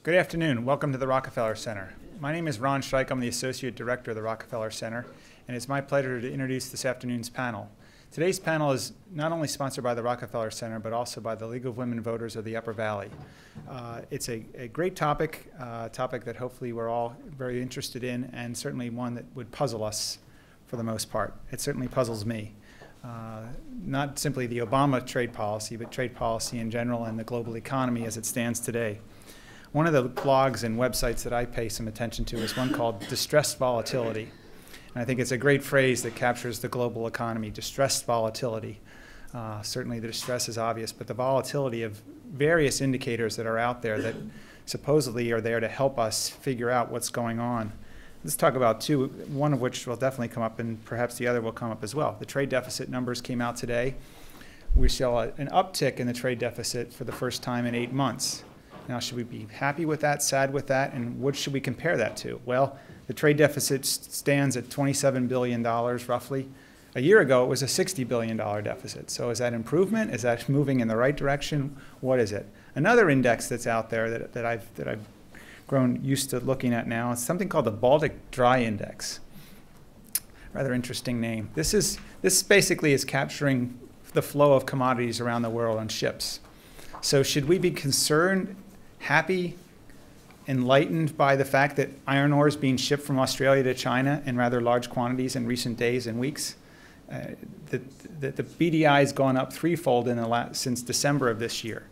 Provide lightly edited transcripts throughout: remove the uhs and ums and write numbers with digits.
Good afternoon. Welcome to the Rockefeller Center. My name is Ron Streich. I'm the Associate Director of the Rockefeller Center, and it's my pleasure to introduce this afternoon's panel. Today's panel is not only sponsored by the Rockefeller Center, but also by the League of Women Voters of the Upper Valley. It's a great topic, topic that hopefully we're all very interested in, and certainly one that would puzzle us for the most part. It certainly puzzles me. Not simply the Obama trade policy, but trade policy in general and the global economy as it stands today. One of the blogs and websites that I pay some attention to is one called Distressed Volatility. And I think it's a great phrase that captures the global economy, distressed volatility. Certainly the distress is obvious, but the volatility of various indicators that are out there that supposedly are there to help us figure out what's going on. Let's talk about two, one of which will definitely come up and perhaps the other will come up as well. The trade deficit numbers came out today. We saw an uptick in the trade deficit for the first time in 8 months. Now, should we be happy with that, sad with that, and what should we compare that to? Well, the trade deficit stands at $27 billion roughly. A year ago, it was a $60 billion deficit. So is that improvement? Is that moving in the right direction? What is it? Another index that's out there that I've grown used to looking at now is something called the Baltic Dry Index. Rather interesting name. This basically is capturing the flow of commodities around the world on ships. So should we be concerned, happy, enlightened by the fact that iron ore is being shipped from Australia to China in rather large quantities in recent days and weeks? The BDI has gone up threefold since December of this year.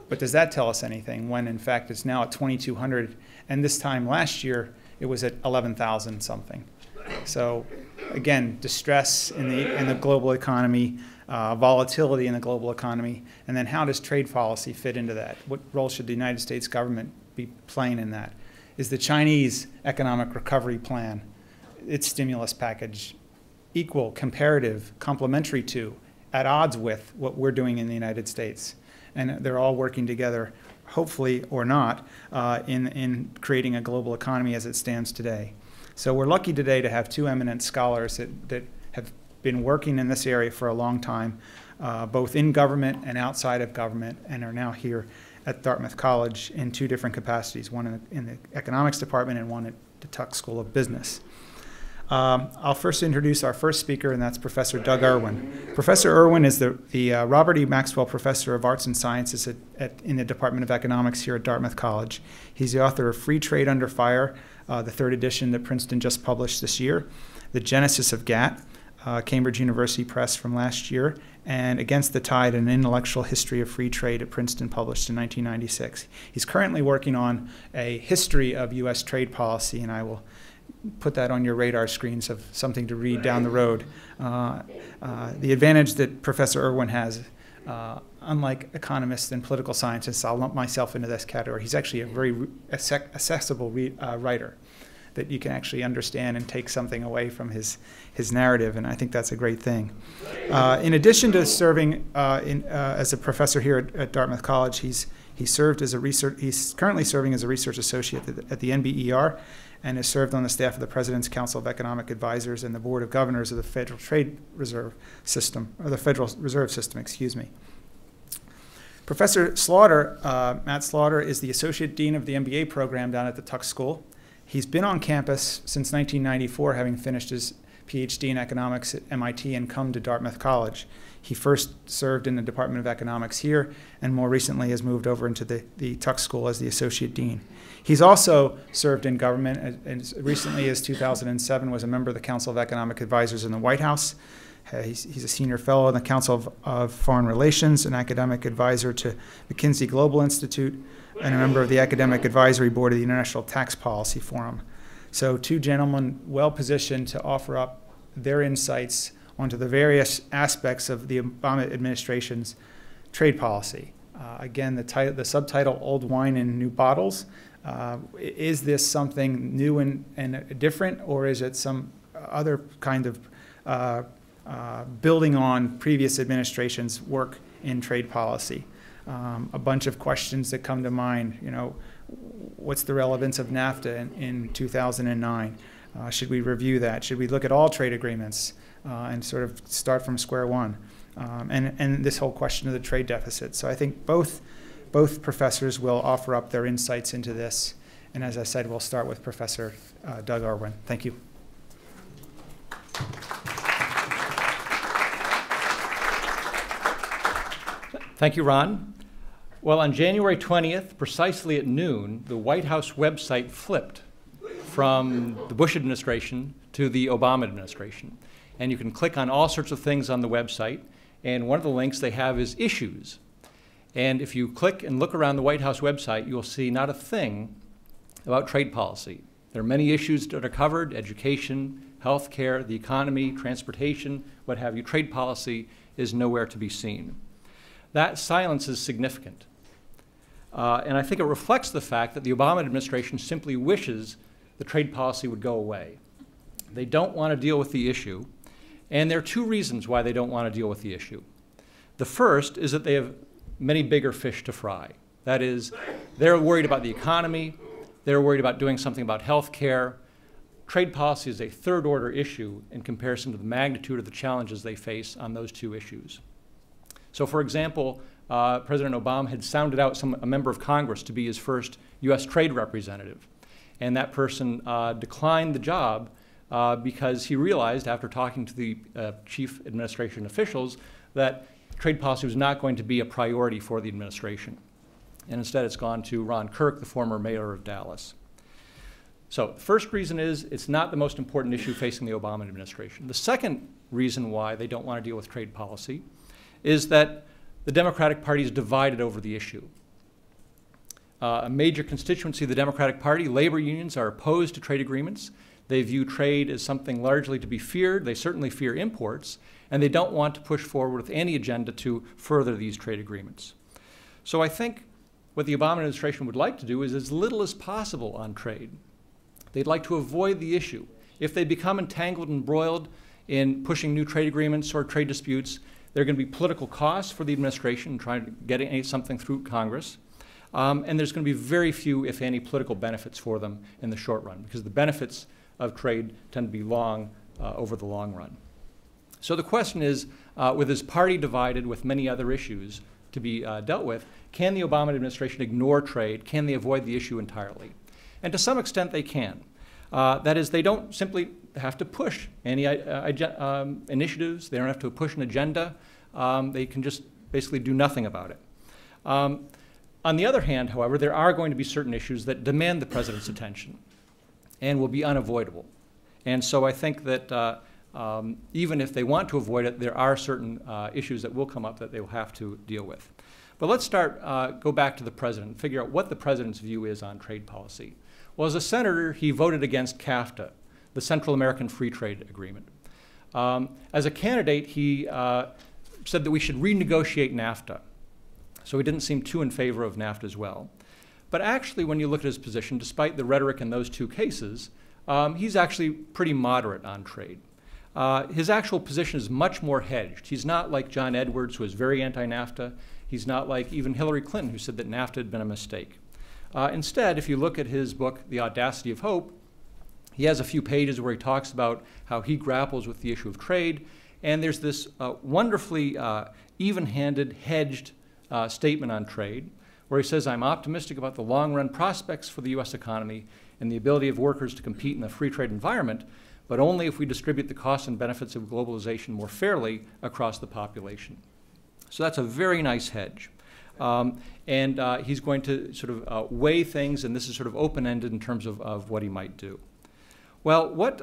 But does that tell us anything when, in fact, it's now at 2,200, and this time last year it was at 11,000 something? So, again, distress in the global economy, volatility in the global economy, and then how does trade policy fit into that? What role should the United States government be playing in that? Is the Chinese economic recovery plan, its stimulus package, equal, comparative, complementary to, at odds with what we're doing in the United States? And they're all working together, hopefully or not, in creating a global economy as it stands today. So we're lucky today to have two eminent scholars that have been working in this area for a long time, both in government and outside of government, and are now here at Dartmouth College in two different capacities, one in the economics department and one at the Tuck School of Business. I'll first introduce our first speaker, and that's Professor Doug Irwin. Professor Irwin is the Robert E. Maxwell Professor of Arts and Sciences in the Department of Economics here at Dartmouth College. He's the author of Free Trade Under Fire, the third edition that Princeton just published this year, The Genesis of GATT, Cambridge University Press from last year, and Against the Tide, an Intellectual History of Free Trade at Princeton, published in 1996. He's currently working on a history of U.S. trade policy, and I will put that on your radar screens of something to read down the road. The advantage that Professor Irwin has, unlike economists and political scientists, I'll lump myself into this category. He's actually a very accessible writer that you can actually understand and take something away from his narrative, and I think that's a great thing. In addition to serving as a professor here at Dartmouth College, he's currently serving as a research associate at the NBER, and has served on the staff of the President's Council of Economic Advisors and the Board of Governors of the Federal Trade Reserve System, or the Federal Reserve System, excuse me. Professor Slaughter, Matt Slaughter, is the Associate Dean of the MBA program down at the Tuck School. He's been on campus since 1994, having finished his PhD in economics at MIT and come to Dartmouth College. He first served in the Department of Economics here, and more recently has moved over into the Tuck School as the Associate Dean. He's also served in government, and as recently as 2007 was a member of the Council of Economic Advisors in the White House. He's a senior fellow in the Council of Foreign Relations, an academic advisor to McKinsey Global Institute, and a member of the Academic Advisory Board of the International Tax Policy Forum. So two gentlemen well positioned to offer up their insights onto the various aspects of the Obama administration's trade policy. Again, the subtitle, Old Wine in New Bottles. Is this something new and different, or is it some other kind of building on previous administrations' work in trade policy? A bunch of questions that come to mind. You know, what's the relevance of NAFTA in 2009? Should we review that? Should we look at all trade agreements and sort of start from square one? And this whole question of the trade deficit. So I think both Both professors will offer up their insights into this. And as I said, we'll start with Professor Doug IRWIN. Thank you. Thank you, Ron. Well, on January 20th, precisely at noon, the White House website flipped from the Bush administration to the Obama administration. And you can click on all sorts of things on the website. And one of the links they have is issues. And if you click and look around the White House website, you'll see not a thing about trade policy. There are many issues that are covered: education, healthcare, the economy, transportation, what have you. Trade policy is nowhere to be seen. That silence is significant. And I think it reflects the fact that the Obama administration simply wishes the trade policy would go away. They don't want to deal with the issue. And there are two reasons why they don't want to deal with the issue. The first is that they have many bigger fish to fry. That is, they're worried about the economy. They're worried about doing something about health care. Trade policy is a third-order issue in comparison to the magnitude of the challenges they face on those two issues. So, for example, President Obama had sounded out a member of Congress to be his first U.S. trade representative. And that person declined the job because he realized, after talking to the chief administration officials, that trade policy was not going to be a priority for the administration. And instead, it's gone to Ron Kirk, the former mayor of Dallas. So the first reason is it's not the most important issue facing the Obama administration. The second reason why they don't want to deal with trade policy is that the Democratic Party is divided over the issue. A major constituency of the Democratic Party, labor unions, are opposed to trade agreements. They view trade as something largely to be feared. They certainly fear imports, and they don't want to push forward with any agenda to further these trade agreements. So I think what the Obama administration would like to do is as little as possible on trade. They'd like to avoid the issue. If they become entangled and embroiled in pushing new trade agreements or trade disputes, there are going to be political costs for the administration trying to get something through Congress. And there's going to be very few, if any, political benefits for them in the short run, because the benefits of trade tend to be long over the long run. So the question is, with his party divided with many other issues to be dealt with, can the Obama administration ignore trade? Can they avoid the issue entirely? And to some extent, they can. That is, they don't simply have to push any initiatives. They don't have to push an agenda. They can just basically do nothing about it. On the other hand, however, there are going to be certain issues that demand the president's attention and will be unavoidable. And so I think that even if they want to avoid it, there are certain issues that will come up that they will have to deal with. But let's go back to the president and figure out what the president's view is on trade policy. Well, as a senator, he voted against CAFTA, the Central American Free Trade Agreement. As a candidate, he said that we should renegotiate NAFTA. So he didn't seem too in favor of NAFTA as well. But actually, when you look at his position, despite the rhetoric in those two cases, he's actually pretty moderate on trade. His actual position is much more hedged. He's not like John Edwards, who was very anti-NAFTA. He's not like even Hillary Clinton, who said that NAFTA had been a mistake. Instead, if you look at his book, The Audacity of Hope, he has a few pages where he talks about how he grapples with the issue of trade. And there's this wonderfully even-handed, hedged statement on trade, where he says, I'm optimistic about the long-run prospects for the U.S. economy and the ability of workers to compete in a free trade environment, but only if we distribute the costs and benefits of globalization more fairly across the population. So that's a very nice hedge. And he's going to sort of weigh things, and this is sort of open-ended in terms of what he might do. Well, what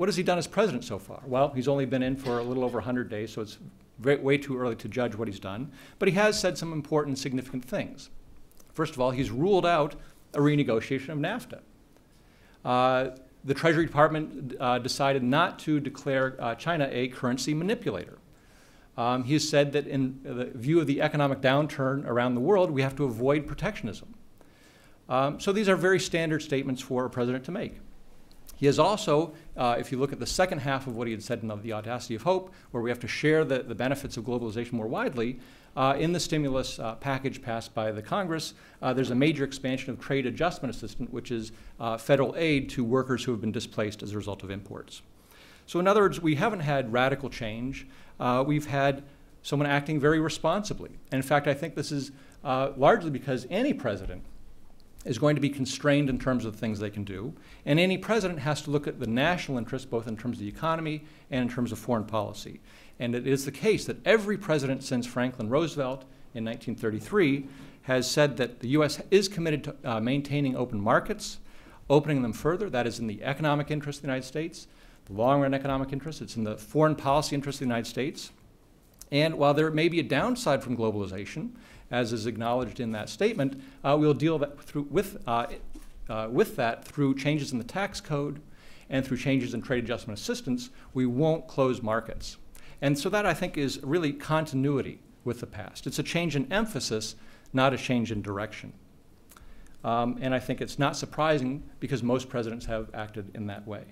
has he done as president so far? Well, he's only been in for a little over 100 days, so it's way too early to judge what he's done. But he has said some important, significant things. First of all, he's ruled out a renegotiation of NAFTA. The Treasury Department decided not to declare China a currency manipulator. He has said that in the view of the economic downturn around the world, we have to avoid protectionism. So these are very standard statements for a president to make. He has also, if you look at the second half of what he had said in The Audacity of Hope, where we have to share the benefits of globalization more widely, in the stimulus package passed by the Congress, there's a major expansion of trade adjustment assistance, which is federal aid to workers who have been displaced as a result of imports. So in other words, we haven't had radical change. We've had someone acting very responsibly. And in fact, I think this is largely because any president is going to be constrained in terms of the things they can do, and any president has to look at the national interest, both in terms of the economy and in terms of foreign policy. And it is the case that every president since Franklin Roosevelt in 1933 has said that the U.S. is committed to maintaining open markets, opening them further. That is in the economic interest of the United States, the long-run economic interest. It's in the foreign policy interest of the United States. And while there may be a downside from globalization, as is acknowledged in that statement, we'll deal with that through changes in the tax code and through changes in trade adjustment assistance. We won't close markets. And so that, I think, is really continuity with the past. It's a change in emphasis, not a change in direction. And I think it's not surprising because most presidents have acted in that way.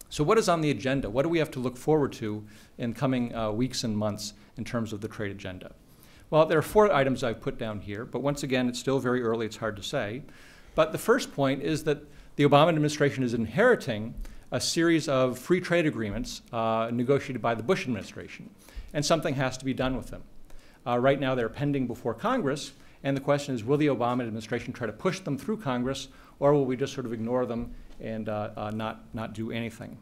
So what is on the agenda? What do we have to look forward to in coming weeks and months in terms of the trade agenda? Well, there are 4 items I've put down here, but once again, it's still very early, it's hard to say. But the first point is that the Obama administration is inheriting a series of free trade agreements negotiated by the Bush administration, and something has to be done with them. Right now, they're pending before Congress, and the question is, will the Obama administration try to push them through Congress, or will we just sort of ignore them and not do anything?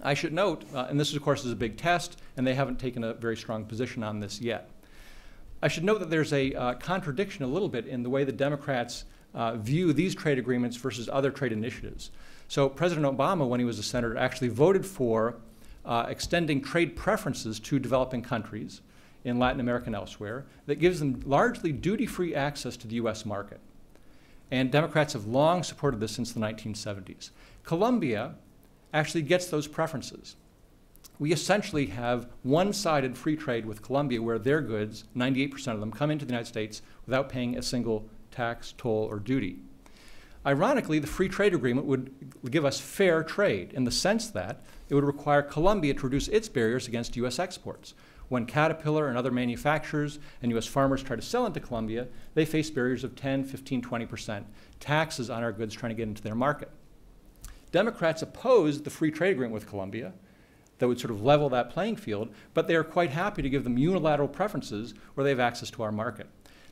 I should note, and this, of course, is a big test, and they haven't taken a very strong position on this yet. I should note that there's a contradiction a little bit in the way the Democrats view these trade agreements versus other trade initiatives. So President Obama, when he was a senator, actually voted for extending trade preferences to developing countries in Latin America and elsewhere that gives them largely duty-free access to the U.S. market. And Democrats have long supported this since the 1970s. Colombia actually gets those preferences. We essentially have one-sided free trade with Colombia where their goods, 98% of them, come into the United States without paying a single tax, toll, or duty. Ironically, the free trade agreement would give us fair trade in the sense that it would require Colombia to reduce its barriers against U.S. exports. When Caterpillar and other manufacturers and U.S. farmers try to sell into Colombia, they face barriers of 10, 15, 20% taxes on our goods trying to get into their market. Democrats opposed the free trade agreement with Colombia that would sort of level that playing field, but they are quite happy to give them unilateral preferences where they have access to our market.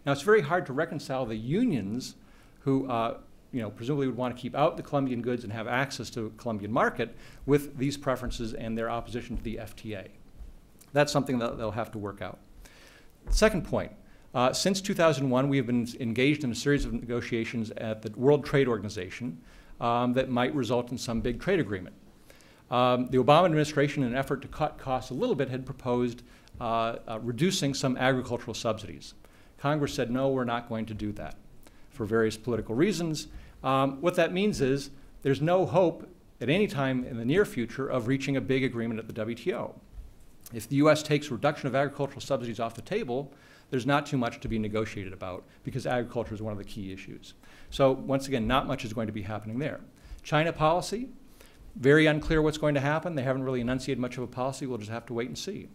Now, it's very hard to reconcile the unions who presumably would want to keep out the Colombian goods and have access to the Colombian market with these preferences and their opposition to the FTA. That's something that they'll have to work out. Second point, since 2001, we have been engaged in a series of negotiations at the World Trade Organization that might result in some big trade agreement. The Obama administration, in an effort to cut costs a little bit, had proposed reducing some agricultural subsidies. Congress said, no, we're not going to do that for various political reasons. What that means is there's no hope at any time in the near future of reaching a big agreement at the WTO. If the U.S. takes reduction of agricultural subsidies off the table, there's not too much to be negotiated about because agriculture is one of the key issues. So once again, not much is going to be happening there. China policy, very unclear what's going to happen. They haven't really enunciated much of a policy. We'll just have to wait and see.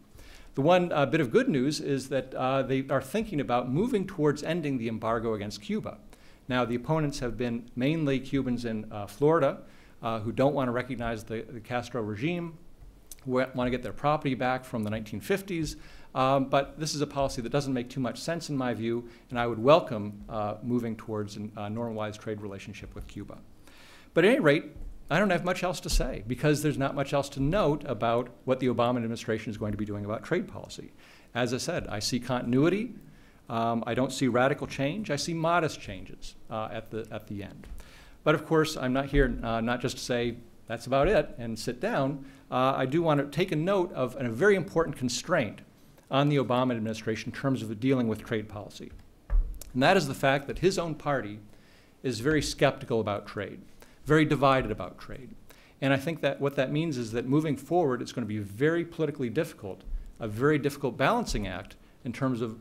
The one bit of good news is that they are thinking about moving towards ending the embargo against Cuba. Now, the opponents have been mainly Cubans in Florida who don't want to recognize the Castro regime, who want to get their property back from the 1950s. But this is a policy that doesn't make too much sense in my view, and I would welcome moving towards a normalized trade relationship with Cuba. But at any rate, I don't have much else to say because there's not much else to note about what the Obama administration is going to be doing about trade policy. As I said, I see continuity. I don't see radical change. I see modest changes at the end. But of course, I'm not here not just to say that's about it and sit down. I do want to take a note of a very important constraint on the Obama administration in terms of dealing with trade policy. And that is the fact that his own party is very skeptical about trade, very divided about trade. And I think that what that means is that moving forward, it's going to be very politically difficult, a very difficult balancing act in terms of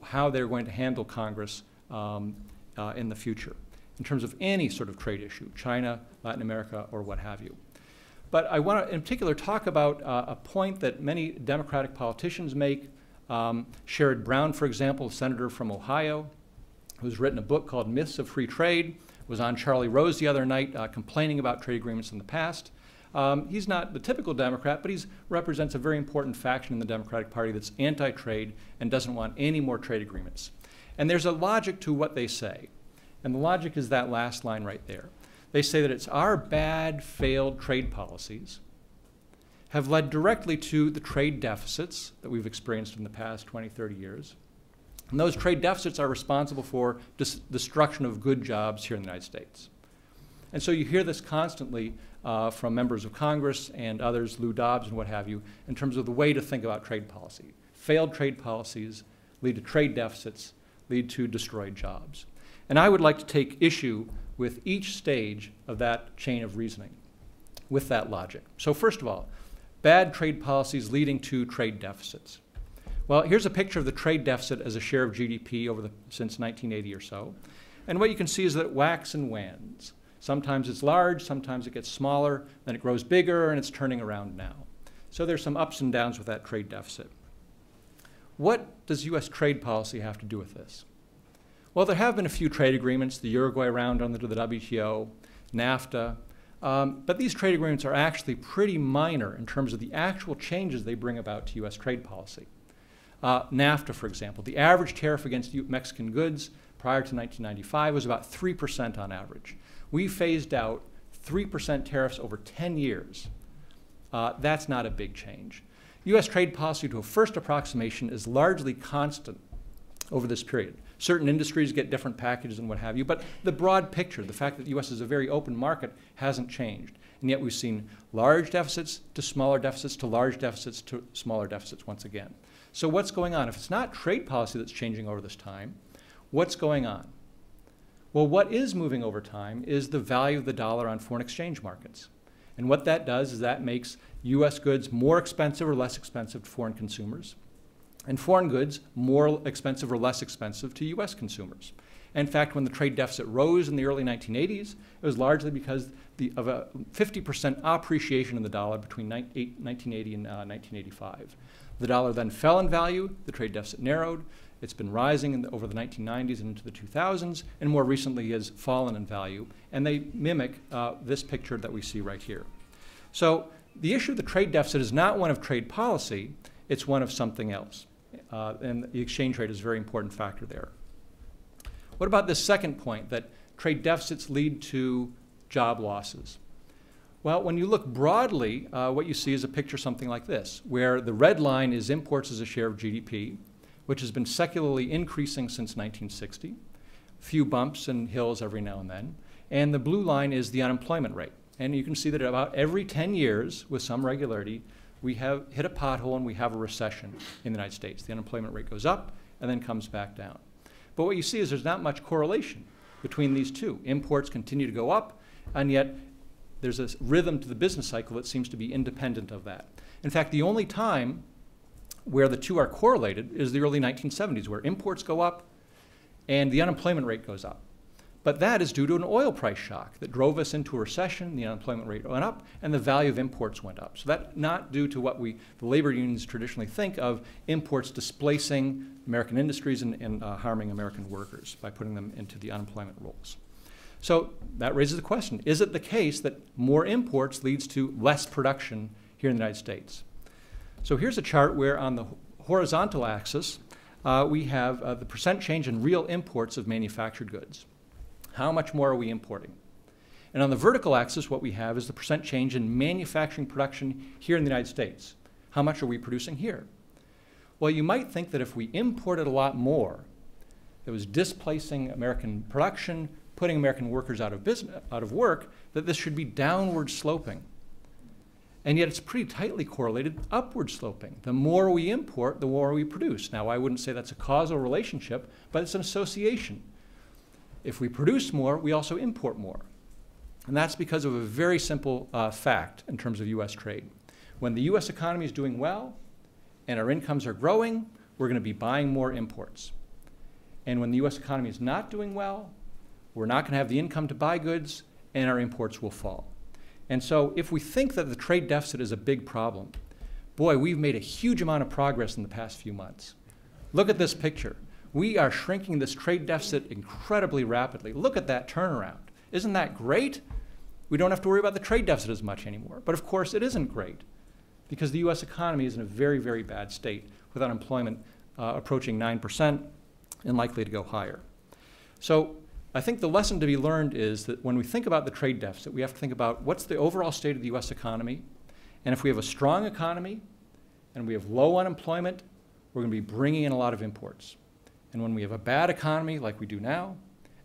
how they're going to handle Congress in the future, in terms of any sort of trade issue, China, Latin America, or what have you. But I want to, in particular, talk about a point that many Democratic politicians make. Sherrod Brown, for example, a senator from Ohio, who's written a book called Myths of Free Trade, was on Charlie Rose the other night complaining about trade agreements in the past. He's not the typical Democrat, but he represents a very important faction in the Democratic Party that's anti-trade and doesn't want any more trade agreements. And there's a logic to what they say. And the logic is that last line right there. They say that it's our bad, failed trade policies have led directly to the trade deficits that we've experienced in the past 20, 30 years. And those trade deficits are responsible for destruction of good jobs here in the United States. And so you hear this constantly from members of Congress and others, Lou Dobbs and what have you, in terms of the way to think about trade policy. Failed trade policies lead to trade deficits, lead to destroyed jobs. And I would like to take issue with each stage of that chain of reasoning, with that logic. So first of all, bad trade policies leading to trade deficits. Well, here's a picture of the trade deficit as a share of GDP since 1980 or so. And what you can see is that it waxes and wanes. Sometimes it's large, sometimes it gets smaller, then it grows bigger, and it's turning around now. So there's some ups and downs with that trade deficit. What does U.S. trade policy have to do with this? Well, there have been a few trade agreements, the Uruguay round under the WTO, NAFTA, but these trade agreements are actually pretty minor in terms of the actual changes they bring about to U.S. trade policy. NAFTA, for example, the average tariff against Mexican goods prior to 1995 was about 3% on average. We phased out 3% tariffs over 10 years. That's not a big change. U.S. trade policy, to a first approximation, is largely constant over this period. Certain industries get different packages and what have you, but the broad picture, the fact that the U.S. is a very open market, hasn't changed. And yet we've seen large deficits to smaller deficits to large deficits to smaller deficits once again. So what's going on? If it's not trade policy that's changing over this time, what's going on? Well, what is moving over time is the value of the dollar on foreign exchange markets. And what that does is that makes U.S. goods more expensive or less expensive to foreign consumers, and foreign goods more expensive or less expensive to U.S. consumers. In fact, when the trade deficit rose in the early 1980s, it was largely because of a 50% appreciation in the dollar between 1980 and 1985. The dollar then fell in value, the trade deficit narrowed, it's been rising over the 1990s and into the 2000s, and more recently has fallen in value, and they mimic this picture that we see right here. So the issue of the trade deficit is not one of trade policy, it's one of something else. And the exchange rate is a very important factor there. What about this second point, that trade deficits lead to job losses? Well, when you look broadly, what you see is a picture something like this, where the red line is imports as a share of GDP, which has been secularly increasing since 1960, a few bumps and hills every now and then, and the blue line is the unemployment rate. And you can see that about every 10 years, with some regularity, we have hit a pothole and we have a recession in the United States. The unemployment rate goes up and then comes back down. But what you see is there's not much correlation between these two. Imports continue to go up, and yet there's a rhythm to the business cycle that seems to be independent of that. In fact, the only time where the two are correlated is the early 1970s, where imports go up and the unemployment rate goes up. But that is due to an oil price shock that drove us into a recession, the unemployment rate went up, and the value of imports went up. So that's not due to what the labor unions traditionally think of imports displacing American industries and harming American workers by putting them into the unemployment rolls. So that raises the question, is it the case that more imports leads to less production here in the United States? So here's a chart where on the horizontal axis, we have the percent change in real imports of manufactured goods. How much more are we importing? And on the vertical axis, what we have is the percent change in manufacturing production here in the United States. How much are we producing here? Well, you might think that if we imported a lot more, it was displacing American production, putting American workers out of work, that this should be downward sloping. And yet it's pretty tightly correlated upward sloping. The more we import, the more we produce. Now, I wouldn't say that's a causal relationship, but it's an association. If we produce more, we also import more. And that's because of a very simple fact in terms of U.S. trade. When the U.S. economy is doing well and our incomes are growing, we're going to be buying more imports. And when the U.S. economy is not doing well, we're not going to have the income to buy goods, and our imports will fall. And so if we think that the trade deficit is a big problem, boy, we've made a huge amount of progress in the past few months. Look at this picture. We are shrinking this trade deficit incredibly rapidly. Look at that turnaround. Isn't that great? We don't have to worry about the trade deficit as much anymore. But of course, it isn't great because the US economy is in a very, very bad state with unemployment approaching 9% and likely to go higher. So I think the lesson to be learned is that when we think about the trade deficit, we have to think about what's the overall state of the US economy. And if we have a strong economy and we have low unemployment, we're going to be bringing in a lot of imports. And when we have a bad economy like we do now,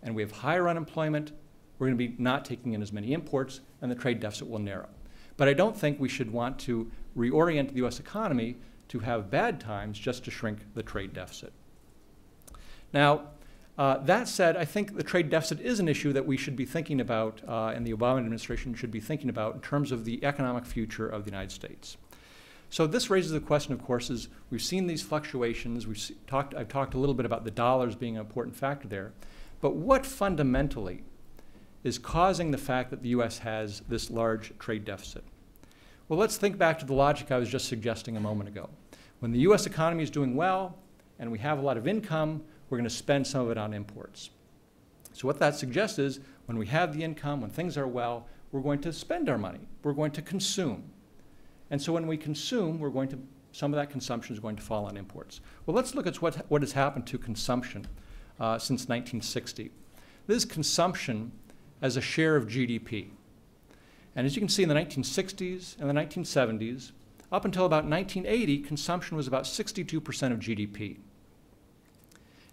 and we have higher unemployment, we're going to be not taking in as many imports, and the trade deficit will narrow. But I don't think we should want to reorient the US economy to have bad times just to shrink the trade deficit. Now, that said, I think the trade deficit is an issue that we should be thinking about, and the Obama administration should be thinking about in terms of the economic future of the United States. So this raises the question, of course, is we've seen these fluctuations. I've talked a little bit about the dollars being an important factor there. But what fundamentally is causing the fact that the US has this large trade deficit? Well, let's think back to the logic I was just suggesting a moment ago. When the US economy is doing well and we have a lot of income, we're going to spend some of it on imports. So what that suggests is when we have the income, when things are well, we're going to spend our money. We're going to consume. And so when we consume, some of that consumption is going to fall on imports. Well, let's look at what has happened to consumption since 1960. This is consumption as a share of GDP. And as you can see in the 1960s and the 1970s, up until about 1980, consumption was about 62% of GDP.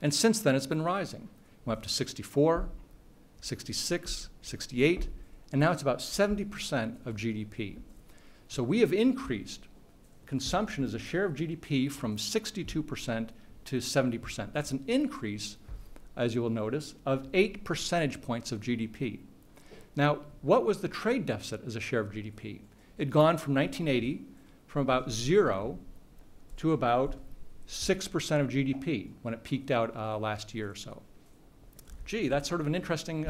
And since then, it's been rising. It went up to 64, 66, 68, and now it's about 70% of GDP. So we have increased consumption as a share of GDP from 62% to 70%. That's an increase, as you will notice, of 8 percentage points of GDP. Now, what was the trade deficit as a share of GDP? It had gone from 1980 from about 0 to about 6% of GDP when it peaked out last year or so. Gee, that's sort of an interesting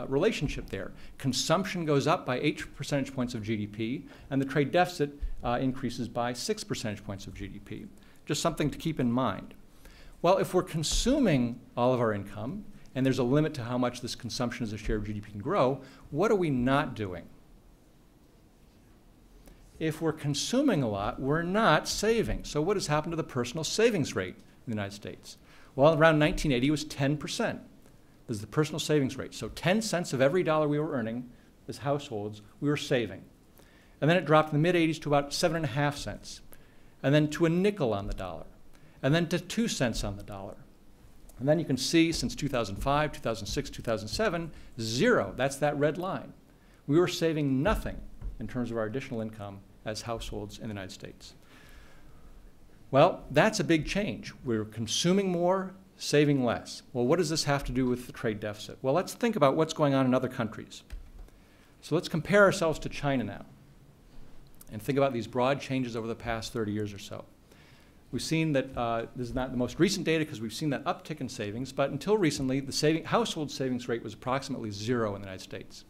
relationship there. Consumption goes up by 8 percentage points of GDP, and the trade deficit increases by 6 percentage points of GDP. Just something to keep in mind. Well, if we're consuming all of our income, and there's a limit to how much this consumption as a share of GDP can grow, what are we not doing? If we're consuming a lot, we're not saving. So what has happened to the personal savings rate in the United States? Well, around 1980, it was 10%. This is the personal savings rate. So 10 cents of every dollar we were earning as households, we were saving. And then it dropped in the mid-80s to about 7.5 cents, and then to a nickel on the dollar, and then to 2 cents on the dollar. And then you can see since 2005, 2006, 2007, 0. That's that red line. We were saving nothing in terms of our additional income as households in the United States. Well, that's a big change. We're consuming more, saving less. Well, what does this have to do with the trade deficit? Well, let's think about what's going on in other countries. So let's compare ourselves to China now and think about these broad changes over the past 30 years or so. We've seen that this is not the most recent data because we've seen that uptick in savings, but until recently, the household savings rate was approximately 0 in the United States.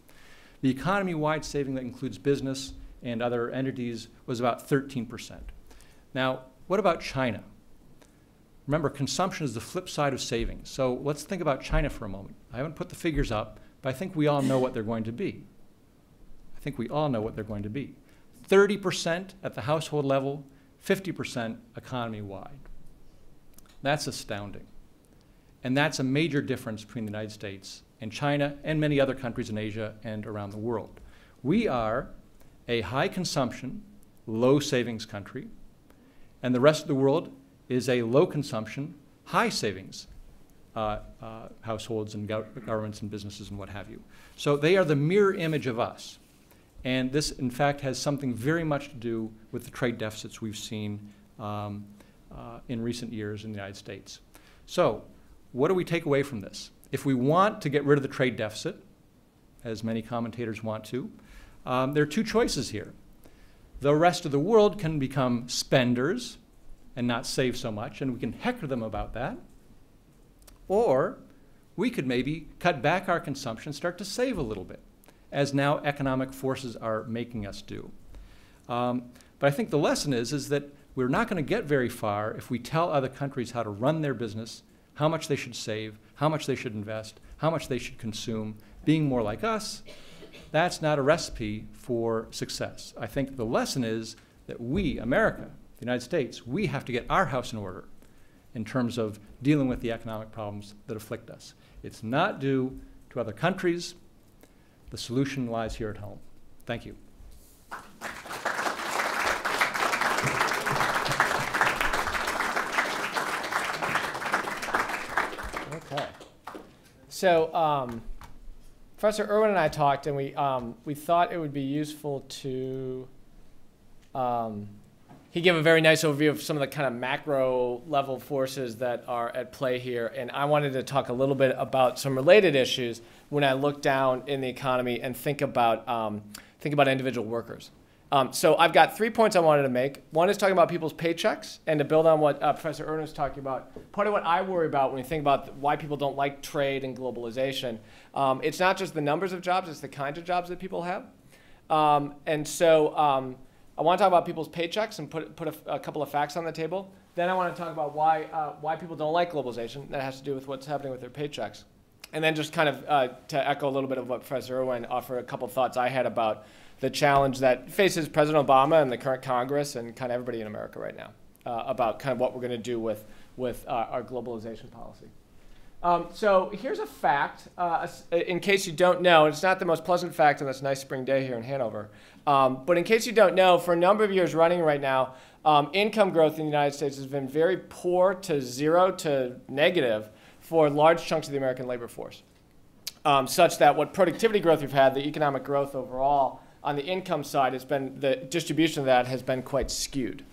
The economy-wide saving that includes business and other entities was about 13%. Now, what about China? Remember, consumption is the flip side of savings. So let's think about China for a moment. I haven't put the figures up, but I think we all know what they're going to be. I think we all know what they're going to be. 30% at the household level, 50% economy-wide. That's astounding. And that's a major difference between the United States and China and many other countries in Asia and around the world. We are a high consumption, low savings country, and the rest of the world is a low consumption, high savings households and governments and businesses and what have you. So they are the mirror image of us. And this, in fact, has something very much to do with the trade deficits we've seen in recent years in the United States. So what do we take away from this? If we want to get rid of the trade deficit, as many commentators want to, there are two choices here. The rest of the world can become spenders and not save so much, and we can heckle them about that. Or we could maybe cut back our consumption, start to save a little bit, as now economic forces are making us do. But I think the lesson is that we're not going to get very far if we tell other countries how to run their business, how much they should save, how much they should invest, how much they should consume, being more like us. that's not a recipe for success. I think the lesson is that we, America, the United States, we have to get our house in order in terms of dealing with the economic problems that afflict us. It's not due to other countries. The solution lies here at home. Thank you. Okay. So Professor Irwin and I talked, and we thought it would be useful to he gave a very nice overview of some of the kind of macro level forces that are at play here, and I wanted to talk a little bit about some related issues when I look down in the economy and think about individual workers. So I've got 3 points I wanted to make. One is talking about people's paychecks, and to build on what Professor Irwin was talking about, part of what I worry about when we think about why people don't like trade and globalization, it's not just the numbers of jobs, it's the kinds of jobs that people have. And so I want to talk about people's paychecks and put a couple of facts on the table. Then I want to talk about why people don't like globalization. That has to do with what's happening with their paychecks. And then just kind of to echo a little bit of what Professor Irwin offered, a couple of thoughts I had about the challenge that faces President Obama and the current Congress and kind of everybody in America right now about kind of what we're going to do with our globalization policy. So here's a fact, in case you don't know. It's not the most pleasant fact on this nice spring day here in Hanover. But in case you don't know, for a number of years running right now, income growth in the United States has been very poor to zero to negative for large chunks of the American labor force, such that what productivity growth we've had, the economic growth overall on the income side, has been, the distribution of that has been quite skewed.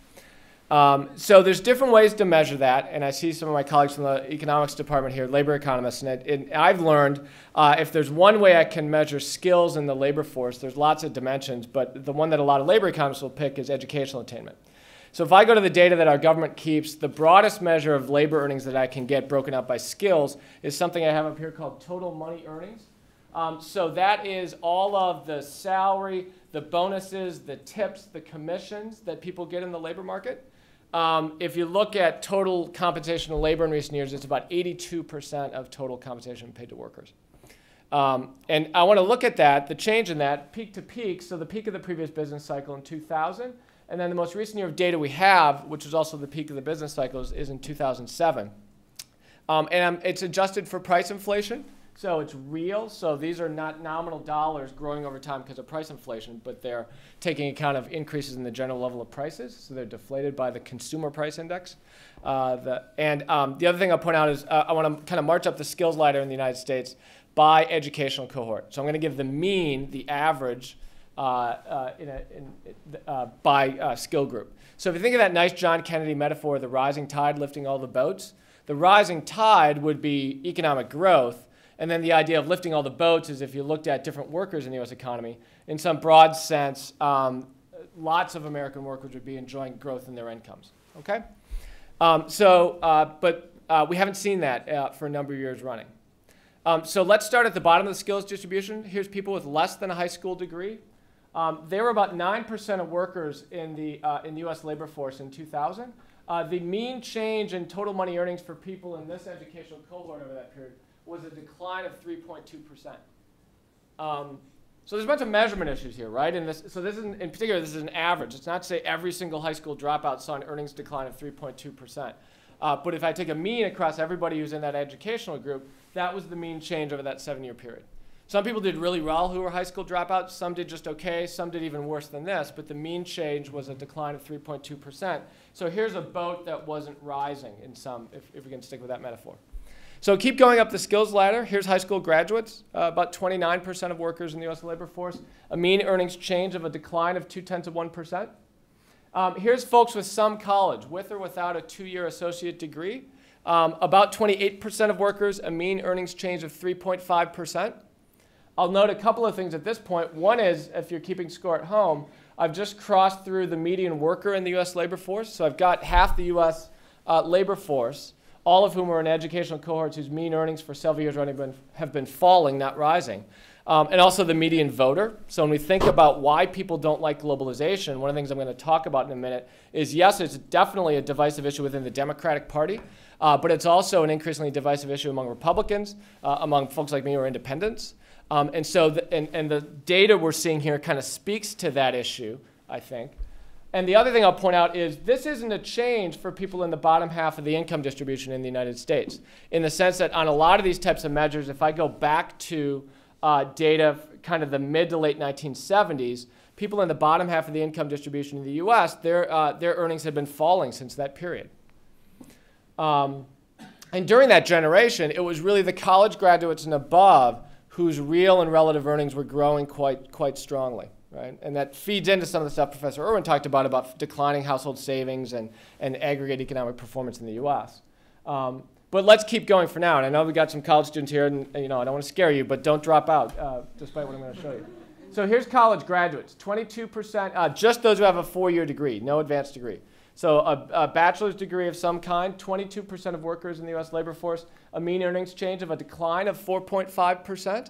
So there's different ways to measure that, and I see some of my colleagues from the economics department here, labor economists, and I've learned if there's one way I can measure skills in the labor force, there's lots of dimensions, but the one that a lot of labor economists will pick is educational attainment. So if I go to the data that our government keeps, the broadest measure of labor earnings that I can get broken out by skills is something I have up here called total money earnings. So that is all of the salary, the bonuses, the tips, the commissions that people get in the labor market. If you look at total compensation of labor in recent years, it's about 82% of total compensation paid to workers. And I want to look at that, the change in that, peak to peak, so the peak of the previous business cycle in 2000, and then the most recent year of data we have, which is also the peak of the business cycles, is in 2007. And it's adjusted for price inflation. So it's real. So these are not nominal dollars growing over time because of price inflation, but they're taking account of increases in the general level of prices. So they're deflated by the consumer price index. The other thing I'll point out is I want to kind of march up the skills ladder in the United States by educational cohort. So I'm going to give the mean, the average, by skill group. So if you think of that nice John Kennedy metaphor, the rising tide lifting all the boats, the rising tide would be economic growth. And then the idea of lifting all the boats is if you looked at different workers in the U.S. economy, in some broad sense, lots of American workers would be enjoying growth in their incomes. Okay? But we haven't seen that for a number of years running. So let's start at the bottom of the skills distribution. Here's people with less than a high school degree. They were about 9% of workers in the U.S. labor force in 2000. The mean change in total money earnings for people in this educational cohort over that period was a decline of 3.2%. So there's a bunch of measurement issues here, right? And so this is, in particular, this is an average. It's not to say every single high school dropout saw an earnings decline of 3.2%. But if I take a mean across everybody who's in that educational group, that was the mean change over that 7-year period. Some people did really well who were high school dropouts. Some did just okay. Some did even worse than this. But the mean change was a decline of 3.2%. So here's a boat that wasn't rising in some, if we can stick with that metaphor. So keep going up the skills ladder. Here's high school graduates, about 29% of workers in the U.S. labor force. A mean earnings change of a decline of 0.2%. Here's folks with some college, with or without a 2-year associate degree. About 28% of workers, a mean earnings change of 3.5%. I'll note a couple of things at this point. One is, if you're keeping score at home, I've just crossed through the median worker in the U.S. labor force. So I've got half the U.S. Labor force, all of whom are in educational cohorts whose mean earnings for several years running have been falling, not rising. And also the median voter. So when we think about why people don't like globalization, one of the things I'm going to talk about in a minute is, yes, it's definitely a divisive issue within the Democratic Party. but it's also an increasingly divisive issue among Republicans, among folks like me who are independents. And so the data we're seeing here kind of speaks to that issue, I think. And the other thing I'll point out is this isn't a change for people in the bottom half of the income distribution in the United States, in the sense that on a lot of these types of measures, if I go back to data kind of the mid to late 1970s, people in the bottom half of the income distribution in the US, their earnings have been falling since that period. And during that generation, it was really the college graduates and above whose real and relative earnings were growing quite strongly. Right? And that feeds into some of the stuff Professor Irwin talked about declining household savings and aggregate economic performance in the US. But let's keep going for now. And I know we've got some college students here, and I don't want to scare you, but don't drop out, despite what I'm going to show you. So here's college graduates, 22%, just those who have a 4-year degree, no advanced degree. So a bachelor's degree of some kind, 22% of workers in the US labor force, a mean earnings change of a decline of 4.5%.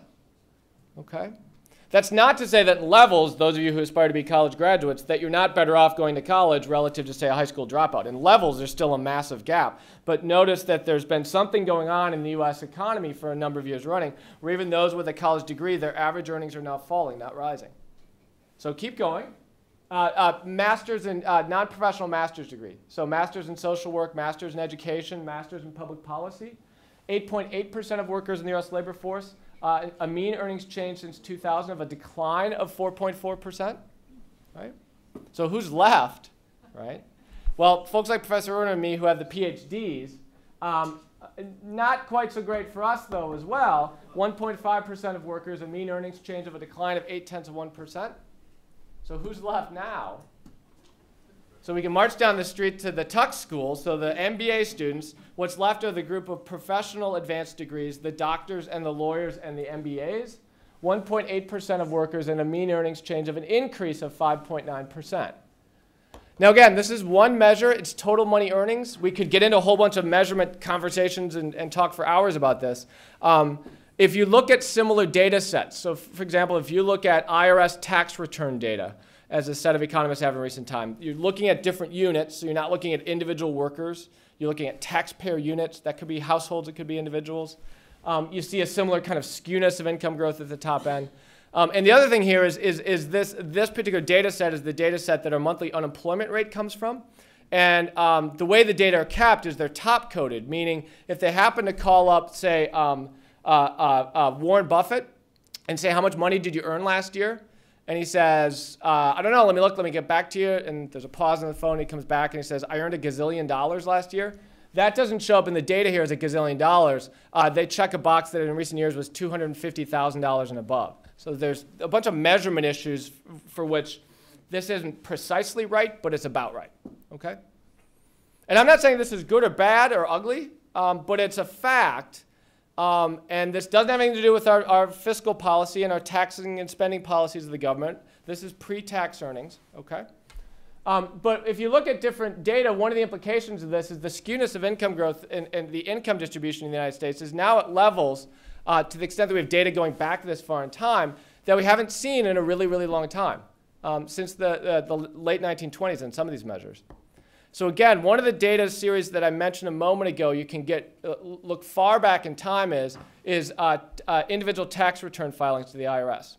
Okay? That's not to say that in levels, those of you who aspire to be college graduates, that you're not better off going to college relative to, say, a high school dropout. In levels, there's still a massive gap. But notice that there's been something going on in the US economy for a number of years running, where even those with a college degree, their average earnings are now falling, not rising. So keep going. Master's in non-professional master's degree. So master's in social work, master's in education, master's in public policy. 8.8% of workers in the US labor force. A mean earnings change since 2000 of a decline of 4.4%, right? So who's left, right? Well, folks like Professor Irwin and me who have the PhDs, not quite so great for us, though, as well. 1.5% of workers, a mean earnings change of a decline of 0.8%. So who's left now? So we can march down the street to the Tuck School, so the MBA students. What's left are the group of professional advanced degrees, the doctors and the lawyers and the MBAs. 1.8% of workers and a mean earnings change of an increase of 5.9%. Now again, this is one measure. It's total money earnings. We could get into a whole bunch of measurement conversations and talk for hours about this. If you look at similar data sets, so for example, if you look at IRS tax return data, as a set of economists have in recent time. You're looking at different units, so you're not looking at individual workers. You're looking at taxpayer units. That could be households, it could be individuals. You see a similar kind of skewness of income growth at the top end. And the other thing here is this particular data set is the data set that our monthly unemployment rate comes from. And the way the data are capped is they're top coded, meaning if they happen to call up, say, Warren Buffett and say, how much money did you earn last year? And he says, I don't know, let me look, let me get back to you. And there's a pause on the phone. He comes back and he says, I earned $1 gazillion last year. That doesn't show up in the data here as $1 gazillion. They check a box that in recent years was $250,000 and above. So there's a bunch of measurement issues for which this isn't precisely right, but it's about right. Okay? And I'm not saying this is good or bad or ugly, but it's a fact. And this doesn't have anything to do with our fiscal policy and our taxing and spending policies of the government. This is pre-tax earnings, okay? But if you look at different data, one of the implications of this is the skewness of income growth and the income distribution in the United States is now at levels, to the extent that we have data going back this far in time, that we haven't seen in a really, really long time, since the late 1920s in some of these measures. So again, one of the data series that I mentioned a moment ago, you can look far back in time is individual tax return filings to the IRS.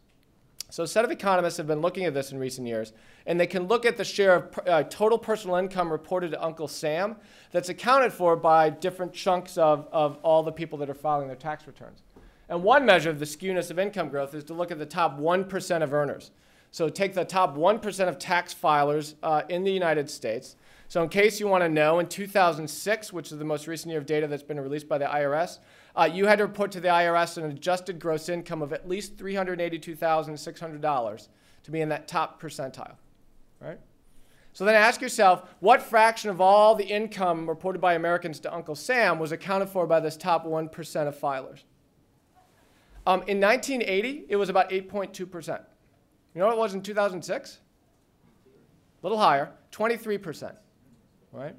So a set of economists have been looking at this in recent years, and they can look at the share of total personal income reported to Uncle Sam that's accounted for by different chunks of all the people that are filing their tax returns. And one measure of the skewness of income growth is to look at the top 1% of earners. So take the top 1% of tax filers in the United States. So in case you want to know, in 2006, which is the most recent year of data that's been released by the IRS, you had to report to the IRS an adjusted gross income of at least $382,600 to be in that top percentile, right? So then ask yourself, what fraction of all the income reported by Americans to Uncle Sam was accounted for by this top 1% of filers? In 1980, it was about 8.2%. You know what it was in 2006? A little higher, 23%. Right?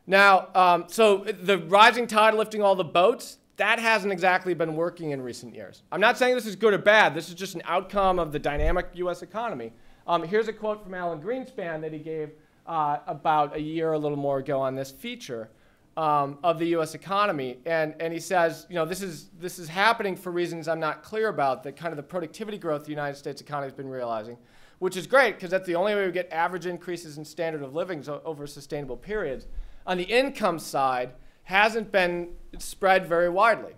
Now, so the rising tide lifting all the boats, that hasn't exactly been working in recent years. I'm not saying this is good or bad. This is just an outcome of the dynamic US economy. Here's a quote from Alan Greenspan that he gave about a year or a little more ago on this feature. of the U.S. economy, and he says, you know, this is happening for reasons I'm not clear about. That kind of the productivity growth the United States economy has been realizing, which is great because that's the only way we get average increases in standard of living over sustainable periods. On the income side, hasn't been spread very widely.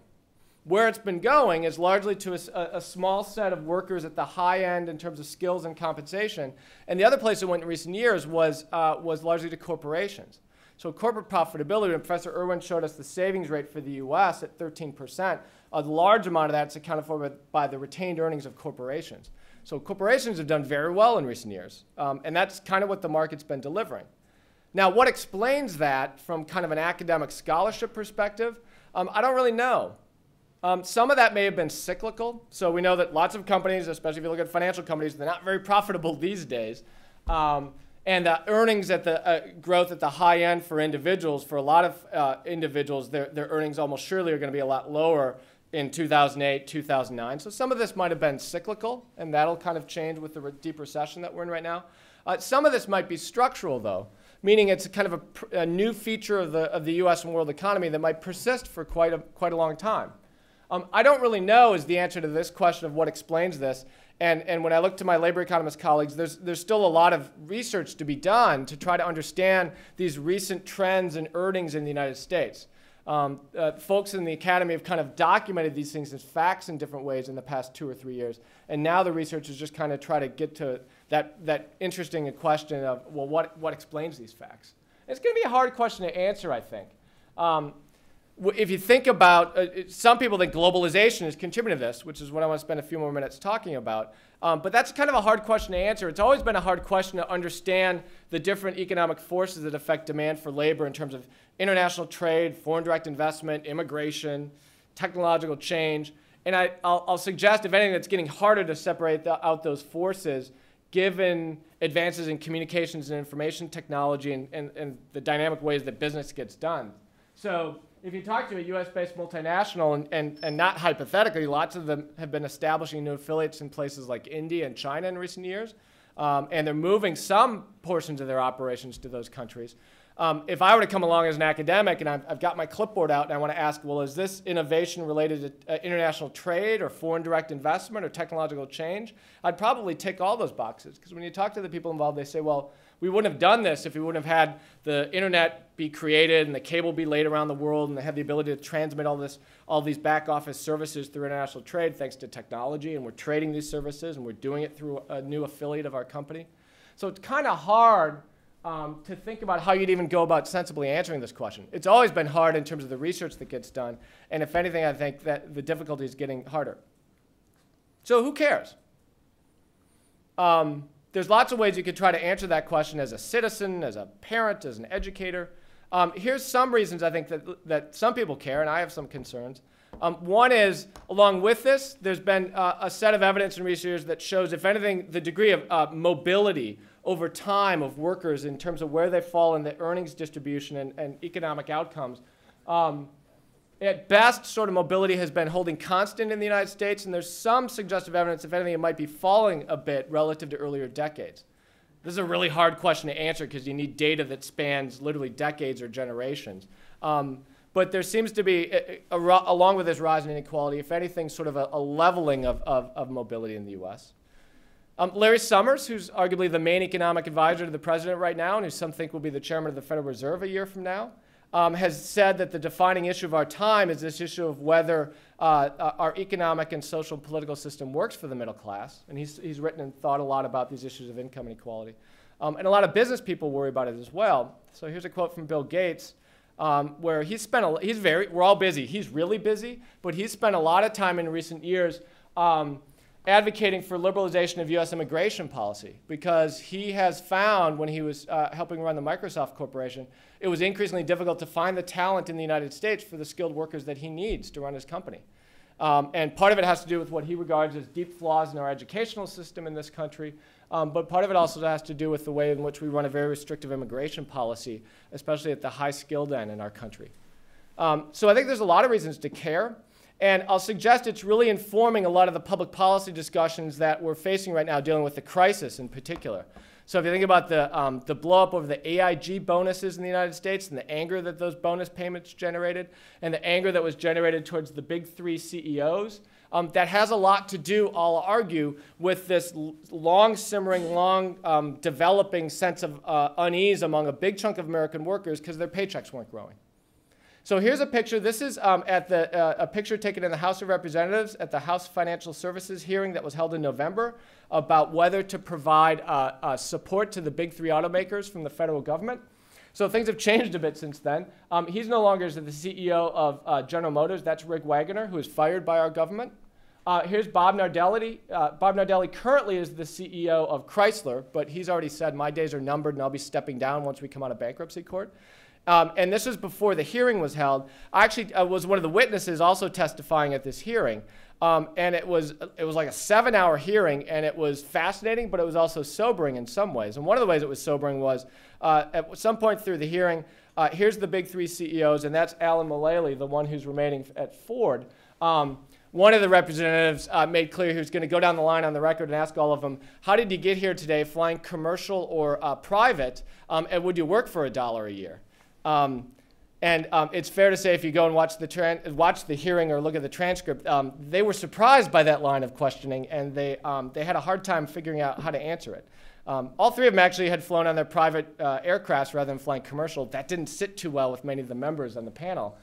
Where it's been going is largely to a small set of workers at the high end in terms of skills and compensation, and the other place it went in recent years was largely to corporations. So corporate profitability, and Professor IRWIN showed us the savings rate for the U.S. at 13%. A large amount of that's accounted for by the retained earnings of corporations. So corporations have done very well in recent years, and that's kind of what the market's been delivering. Now, what explains that from kind of an academic scholarship perspective, I don't really know. Some of that may have been cyclical. So we know that lots of companies, especially if you look at financial companies, they're not very profitable these days. And the earnings at the growth at the high end for individuals, for a lot of individuals, their earnings almost surely are going to be a lot lower in 2008, 2009. So some of this might have been cyclical, and that'll kind of change with the deep recession that we're in right now. Some of this might be structural, though, meaning it's kind of a new feature of the U.S. and world economy that might persist for quite a long time. I don't really know is the answer to this question of what explains this. And when I look to my labor economist colleagues, there's still a lot of research to be done to try to understand these recent trends in earnings in the United States. Folks in the academy have kind of documented these things as facts in different ways in the past 2 or 3 years. And now the researchers just kind of try to get to that interesting question of, well, what explains these facts? It's going to be a hard question to answer, I think. If you think about, some people think globalization is contributing to this, which is what I want to spend a few more minutes talking about. But that's kind of a hard question to answer. It's always been a hard question to understand the different economic forces that affect demand for labor in terms of international trade, foreign direct investment, immigration, technological change. And I'll suggest, if anything, it's getting harder to separate out those forces given advances in communications and information technology and the dynamic ways that business gets done. So if you talk to a US-based multinational, and not hypothetically, lots of them have been establishing new affiliates in places like India and China in recent years, and they're moving some portions of their operations to those countries. If I were to come along as an academic and I've got my clipboard out and I want to ask, well, is this innovation related to international trade or foreign direct investment or technological change? I'd probably tick all those boxes, because when you talk to the people involved, they say, well, we wouldn't have done this if we wouldn't have had the internet be created and the cable be laid around the world and they had the ability to transmit all these back office services through international trade thanks to technology, and we're trading these services and we're doing it through a new affiliate of our company. So it's kind of hard to think about how you'd even go about sensibly answering this question. It's always been hard in terms of the research that gets done, and if anything, I think that the difficulty is getting harder. So who cares? There's lots of ways you could try to answer that question as a citizen, as a parent, as an educator. Here's some reasons I think that some people care, and I have some concerns. One is, along with this, there's been a set of evidence in recent years that shows, if anything, the degree of mobility over time of workers in terms of where they fall in the earnings distribution and economic outcomes. At best, sort of mobility has been holding constant in the United States, and there's some suggestive evidence, if anything, it might be falling a bit relative to earlier decades. This is a really hard question to answer because you need data that spans literally decades or generations. But there seems to be, along with this rise in inequality, if anything, sort of a leveling of mobility in the U.S. Larry Summers, who's arguably the main economic advisor to the president right now, and who some think will be the chairman of the Federal Reserve a year from now, has said that the defining issue of our time is this issue of whether our economic and social and political system works for the middle class. And he's written and thought a lot about these issues of income inequality. And a lot of business people worry about it as well. So here's a quote from Bill Gates, where we're all busy. He's really busy, but he's spent a lot of time in recent years advocating for liberalization of U.S. immigration policy, because he has found, when he was helping run the Microsoft Corporation, it was increasingly difficult to find the talent in the United States for the skilled workers that he needs to run his company. And part of it has to do with what he regards as deep flaws in our educational system in this country, but part of it also has to do with the way in which we run a very restrictive immigration policy, especially at the high-skilled end in our country. So I think there's a lot of reasons to care. And I'll suggest it's really informing a lot of the public policy discussions that we're facing right now, dealing with the crisis in particular. So if you think about the blow up over the AIG bonuses in the United States and the anger that those bonus payments generated and the anger that was generated towards the big three CEOs, that has a lot to do, I'll argue, with this long simmering, long developing sense of unease among a big chunk of American workers because their paychecks weren't growing. So here's a picture. This is a picture taken in the House of Representatives at the House Financial Services hearing that was held in November about whether to provide support to the big three automakers from the federal government. So things have changed a bit since then. He's no longer the CEO of General Motors. That's Rick Wagoner, who was fired by our government. Here's Bob Nardelli. Bob Nardelli currently is the CEO of Chrysler, but he's already said, my days are numbered and I'll be stepping down once we come out of bankruptcy court. And this was before the hearing was held. I actually was one of the witnesses also testifying at this hearing. And it was like a 7-hour hearing, and it was fascinating, but it was also sobering in some ways. And one of the ways it was sobering was at some point through the hearing, here's the big three CEOs, and that's Alan Mulally, the one who's remaining at Ford. One of the representatives made clear he was going to go down the line on the record and ask all of them, how did you get here today, flying commercial or private, and would you work for $1 a year? It's fair to say if you go and watch the hearing or look at the transcript, they were surprised by that line of questioning, and they had a hard time figuring out how to answer it. All three of them actually had flown on their private aircrafts rather than flying commercial. That didn't sit too well with many of the members on the panel.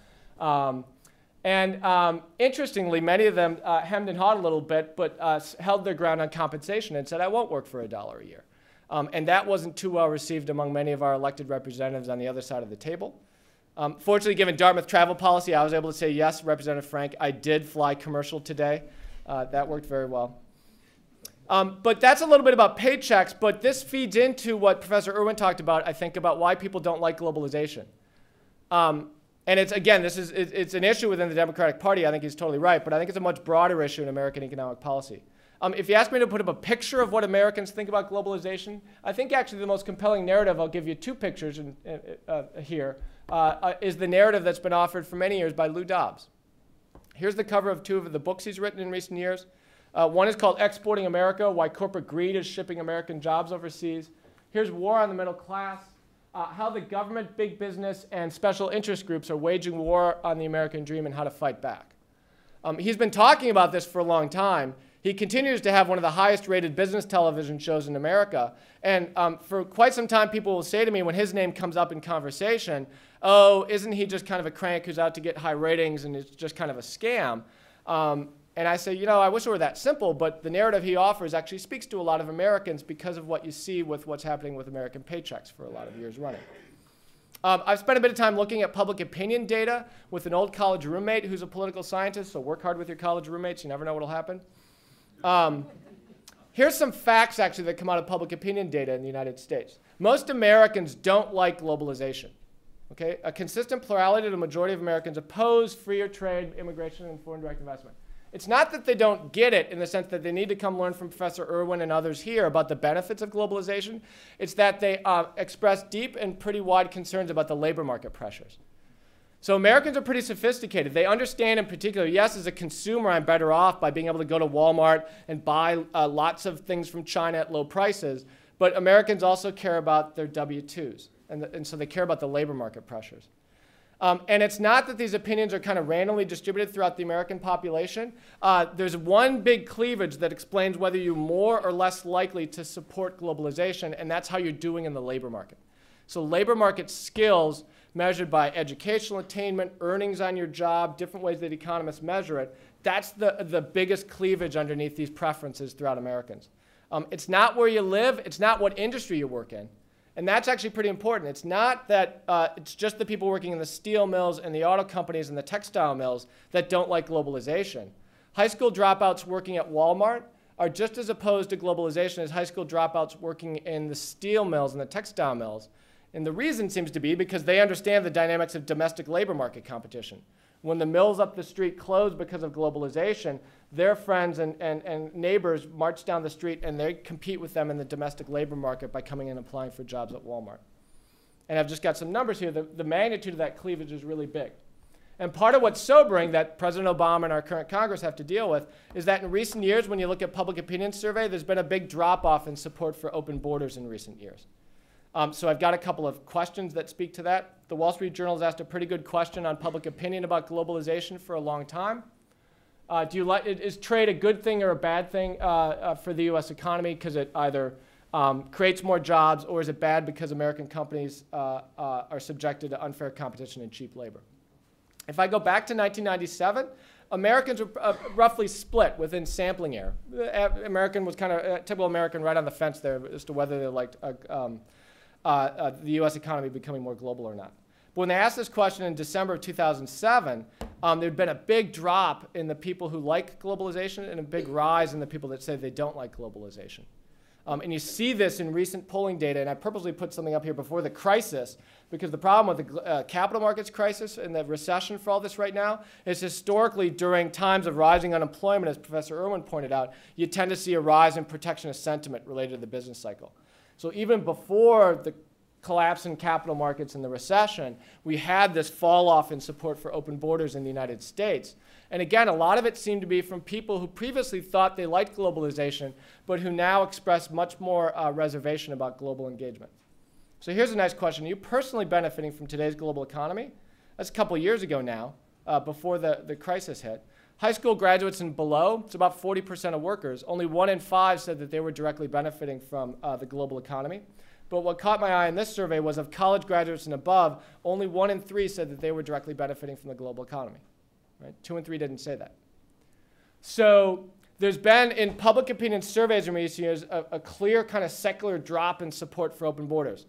Interestingly, many of them hemmed and hawed a little bit, but held their ground on compensation and said, I won't work for $1 a year. And that wasn't too well received among many of our elected representatives on the other side of the table. Fortunately, given Dartmouth travel policy, I was able to say, yes, Representative Frank, I did fly commercial today. That worked very well. But that's a little bit about paychecks, but this feeds into what Professor IRWIN talked about, I think, about why people don't like globalization. And it's, again, it's an issue within the Democratic Party. I think he's totally right, but I think it's a much broader issue in American economic policy. If you ask me to put up a picture of what Americans think about globalization, I think actually the most compelling narrative, I'll give you two pictures here, is the narrative that's been offered for many years by Lou Dobbs. Here's the cover of two of the books he's written in recent years. One is called Exporting America, Why Corporate Greed is Shipping American Jobs Overseas. Here's War on the Middle Class, How the Government, Big Business, and Special Interest Groups are Waging War on the American Dream and How to Fight Back. He's been talking about this for a long time. He continues to have one of the highest rated business television shows in America. And for quite some time, people will say to me when his name comes up in conversation, oh, isn't he just kind of a crank who's out to get high ratings and it's just kind of a scam? And I say, you know, I wish it were that simple, but the narrative he offers actually speaks to a lot of Americans because of what you see with what's happening with American paychecks for a lot of years running. I've spent a bit of time looking at public opinion data with an old college roommate who's a political scientist, so work hard with your college roommates. You never know what will happen. Here's some facts, actually, that come out of public opinion data in the United States. Most Americans don't like globalization. Okay? A consistent plurality of the majority of Americans oppose freer trade, immigration, and foreign direct investment. It's not that they don't get it in the sense that they need to come learn from Professor IRWIN and others here about the benefits of globalization. It's that they express deep and pretty wide concerns about the labor market pressures. So Americans are pretty sophisticated. They understand in particular, yes, as a consumer, I'm better off by being able to go to Walmart and buy lots of things from China at low prices. But Americans also care about their W-2s. And so they care about the labor market pressures. And it's not that these opinions are kind of randomly distributed throughout the American population. There's one big cleavage that explains whether you're more or less likely to support globalization, and that's how you're doing in the labor market. So labor market skills measured by educational attainment, earnings on your job, different ways that economists measure it, that's the biggest cleavage underneath these preferences throughout Americans. It's not where you live, it's not what industry you work in. And that's actually pretty important. It's not that it's just the people working in the steel mills and the auto companies and the textile mills that don't like globalization. High school dropouts working at Walmart are just as opposed to globalization as high school dropouts working in the steel mills and the textile mills. And the reason seems to be because they understand the dynamics of domestic labor market competition. When the mills up the street close because of globalization, their friends and neighbors march down the street and they compete with them in the domestic labor market by coming in and applying for jobs at Walmart. And I've just got some numbers here. The magnitude of that cleavage is really big. And part of what's sobering that President Obama and our current Congress have to deal with is that in recent years, when you look at public opinion survey, there's been a big drop-off in support for open borders in recent years. So I've got a couple of questions that speak to that. The Wall Street Journal has asked a pretty good question on public opinion about globalization for a long time. Is trade a good thing or a bad thing for the U.S. economy because it either creates more jobs, or is it bad because American companies are subjected to unfair competition and cheap labor? If I go back to 1997, Americans were roughly split within sampling error. American was kind of typical American, right on the fence there as to whether they liked the U.S. economy becoming more global or not. But when they asked this question in December of 2007, there'd been a big drop in the people who like globalization and a big rise in the people that say they don't like globalization. And you see this in recent polling data, and I purposely put something up here before the crisis, because the problem with the capital markets crisis and the recession for all this right now is historically during times of rising unemployment, as Professor Irwin pointed out, you tend to see a rise in protectionist sentiment related to the business cycle. So even before the collapse in capital markets and the recession, we had this fall off in support for open borders in the United States. And again, a lot of it seemed to be from people who previously thought they liked globalization, but who now express much more reservation about global engagement. So here's a nice question. Are you personally benefiting from today's global economy? That's a couple years ago now, before the crisis hit. High school graduates and below, it's about 40% of workers. Only 1 in 5 said that they were directly benefiting from the global economy. But what caught my eye in this survey was of college graduates and above, only 1 in 3 said that they were directly benefiting from the global economy. Right? 2 and 3 didn't say that. So there's been, in public opinion surveys in recent years, a clear kind of secular drop in support for open borders.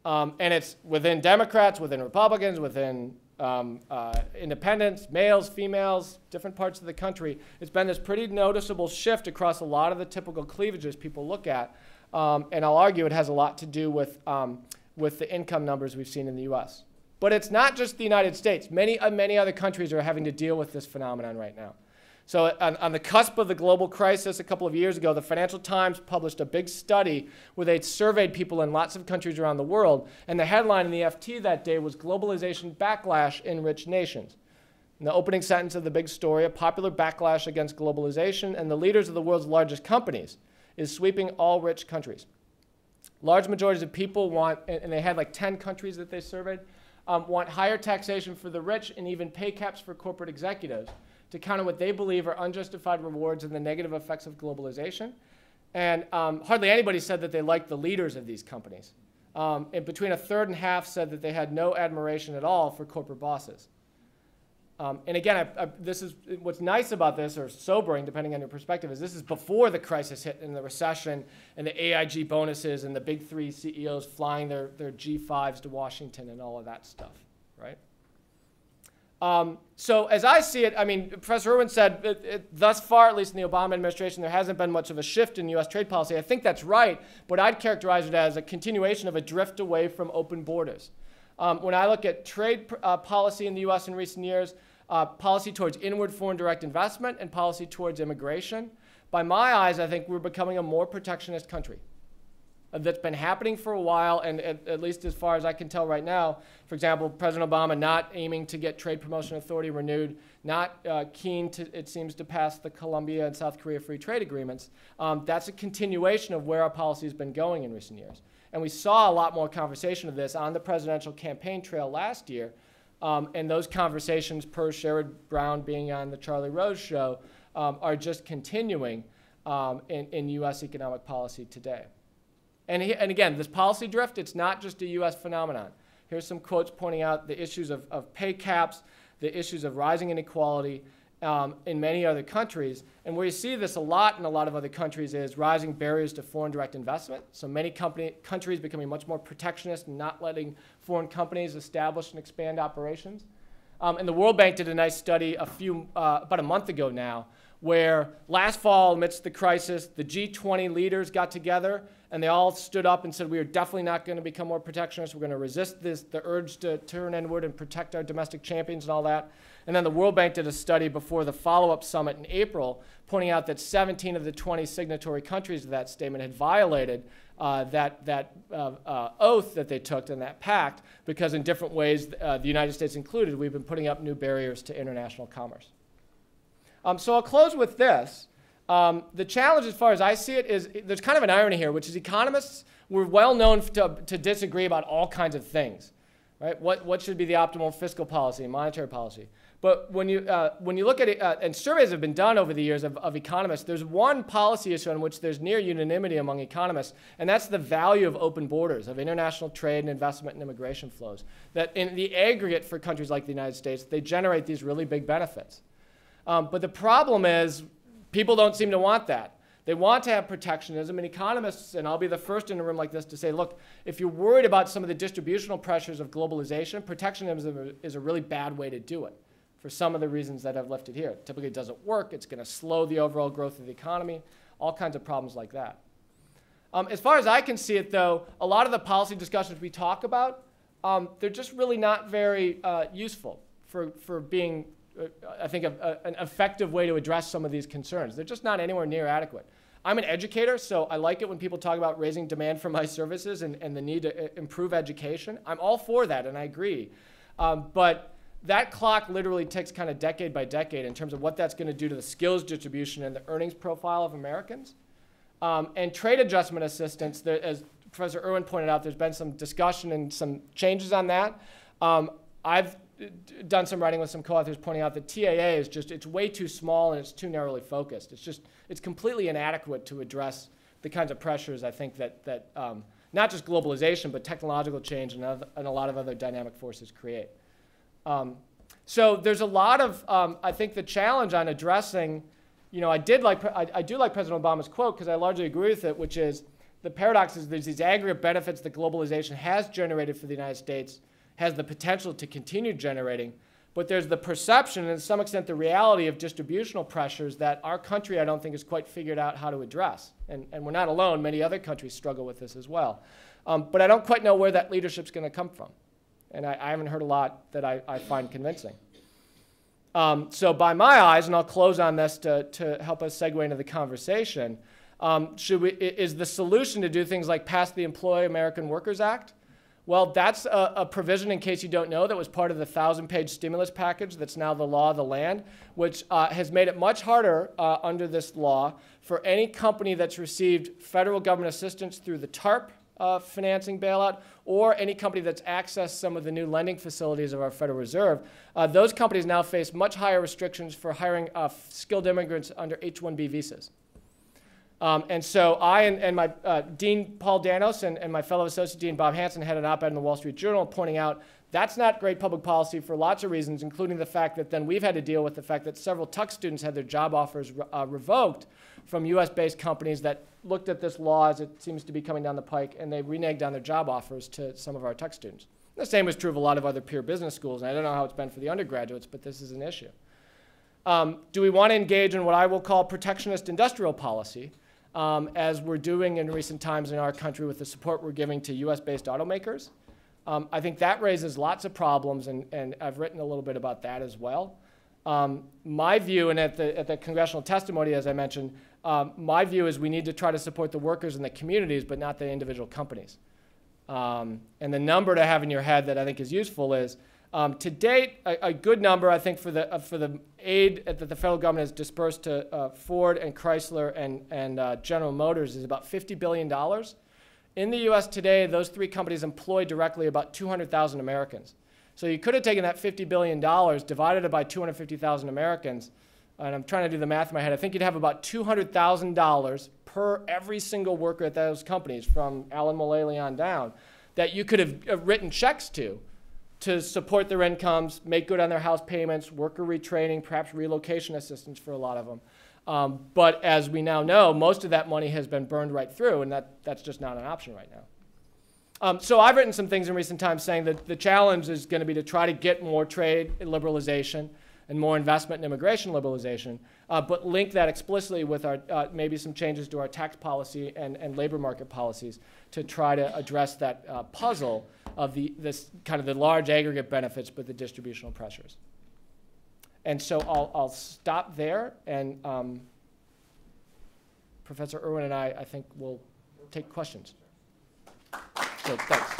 And it's within Democrats, within Republicans, within independents, males, females, different parts of the country. It's been this pretty noticeable shift across a lot of the typical cleavages people look at. And I'll argue it has a lot to do with the income numbers we've seen in the U.S. But it's not just the United States. Many other countries are having to deal with this phenomenon right now. So on the cusp of the global crisis a couple of years ago, the Financial Times published a big study where they surveyed people in lots of countries around the world. And the headline in the FT that day was Globalization Backlash in Rich Nations. In the opening sentence of the big story, a popular backlash against globalization and the leaders of the world's largest companies is sweeping all rich countries. Large majorities of people want, and they had like 10 countries that they surveyed, want higher taxation for the rich and even pay caps for corporate executives to counter what they believe are unjustified rewards and the negative effects of globalization. And hardly anybody said that they liked the leaders of these companies. And between a third and half said that they had no admiration at all for corporate bosses. And again, this is what's nice about this, or sobering, depending on your perspective, is this is before the crisis hit and the recession and the AIG bonuses and the big 3 CEOs flying their G5s to Washington and all of that stuff, right? So as I see it, I mean, Professor Irwin said thus far, at least in the Obama administration, there hasn't been much of a shift in U.S. trade policy. I think that's right, but I'd characterize it as a continuation of a drift away from open borders. When I look at trade policy in the U.S. in recent years, policy towards inward foreign direct investment and policy towards immigration, by my eyes, I think we're becoming a more protectionist country. That's been happening for a while, and at least as far as I can tell right now, for example, President Obama not aiming to get Trade Promotion Authority renewed, not keen to, it seems, to pass the Colombia and South Korea free trade agreements. That's a continuation of where our policy has been going in recent years. And we saw a lot more conversation of this on the presidential campaign trail last year, and those conversations, per Sherrod Brown being on the Charlie Rose show, are just continuing in U.S. economic policy today. And again, this policy drift, it's not just a U.S. phenomenon. Here's some quotes pointing out the issues of pay caps, the issues of rising inequality in many other countries. And where you see this a lot in a lot of other countries is rising barriers to foreign direct investment. So many countries becoming much more protectionist and not letting foreign companies establish and expand operations. And the World Bank did a nice study about a month ago now, where last fall, amidst the crisis, the G20 leaders got together and they all stood up and said, we are definitely not going to become more protectionist. We're going to resist the urge to turn inward and protect our domestic champions and all that. And then the World Bank did a study before the follow-up summit in April, pointing out that 17 of the 20 signatory countries of that statement had violated that oath that they took in that pact, because in different ways, the United States included, we've been putting up new barriers to international commerce. So I'll close with this. The challenge, as far as I see it, is there's kind of an irony here, which is economists were well known to disagree about all kinds of things, right? What should be the optimal fiscal policy, monetary policy? But when you look at it, and surveys have been done over the years of economists, there's one policy issue on which there's near unanimity among economists, and that's the value of open borders, of international trade and investment and immigration flows. That in the aggregate for countries like the United States, they generate these really big benefits. But the problem is people don't seem to want that. They want to have protectionism, and economists, and I'll be the first in a room like this to say, look, if you're worried about some of the distributional pressures of globalization, protectionism is a really bad way to do it for some of the reasons that I've lifted here. Typically it doesn't work. It's going to slow the overall growth of the economy, all kinds of problems like that. As far as I can see it, though, a lot of the policy discussions we talk about, they're just really not very useful for being I think, an effective way to address some of these concerns. They're just not anywhere near adequate. I'm an educator, so I like it when people talk about raising demand for my services and the need to improve education. I'm all for that, and I agree. But that clock literally ticks kind of decade by decade in terms of what that's going to do to the skills distribution and the earnings profile of Americans. And trade adjustment assistance, as Professor Irwin pointed out, there's been some discussion and some changes on that. I've done some writing with some co-authors pointing out that TAA is just, it's way too small and it's too narrowly focused. It's completely inadequate to address the kinds of pressures I think that not just globalization, but technological change and a lot of other dynamic forces create. So there's a lot of, I think the challenge on addressing, you know, I do like President Obama's quote because I largely agree with it, which is the paradox is there's these aggregate benefits that globalization has generated for the United States, has the potential to continue generating, but there's the perception and to some extent the reality of distributional pressures that our country I don't think has quite figured out how to address. And we're not alone, many other countries struggle with this as well. But I don't quite know where that leadership's going to come from. And I haven't heard a lot that I find convincing. So by my eyes, and I'll close on this to help us segue into the conversation, is the solution to do things like pass the Employ American Workers Act? Well, that's a provision, in case you don't know, that was part of the 1,000-page stimulus package that's now the law of the land, which has made it much harder under this law for any company that's received federal government assistance through the TARP financing bailout, or any company that's accessed some of the new lending facilities of our Federal Reserve. Those companies now face much higher restrictions for hiring skilled immigrants under H-1B visas. And so I and my Dean Paul Danos and my fellow associate Dean Bob Hanson had an op-ed in the Wall Street Journal pointing out that's not great public policy for lots of reasons, including the fact that then we've had to deal with the fact that several Tuck students had their job offers revoked from US-based companies that looked at this law as it seems to be coming down the pike, and they reneged on their job offers to some of our Tuck students. The same is true of a lot of other peer business schools, and I don't know how it's been for the undergraduates, but this is an issue. Do we want to engage in what I will call protectionist industrial policy, as we're doing in recent times in our country with the support we're giving to US-based automakers? I think that raises lots of problems, and I've written a little bit about that as well. My view, and at the congressional testimony, as I mentioned, my view is we need to try to support the workers and the communities, but not the individual companies. And the number to have in your head that I think is useful is, to date, a good number, I think, for the aid that the federal government has dispersed to Ford and Chrysler and General Motors is about $50 billion. In the US today, those three companies employ directly about 200,000 Americans. So you could have taken that $50 billion, divided it by 250,000 Americans, and I'm trying to do the math in my head. I think you'd have about $200,000 per every single worker at those companies, from Alan Mulally on down, that you could have written checks to support their incomes, make good on their house payments, worker retraining, perhaps relocation assistance for a lot of them. But as we now know, most of that money has been burned right through, and that's just not an option right now. So I've written some things in recent times saying that the challenge is going to be to try to get more trade liberalization and more investment and immigration liberalization, but link that explicitly with our, maybe some changes to our tax policy and labor market policies to try to address that puzzle of this kind of the large aggregate benefits but the distributional pressures. And so I'll stop there, and Professor Irwin and I think will take questions. So thanks.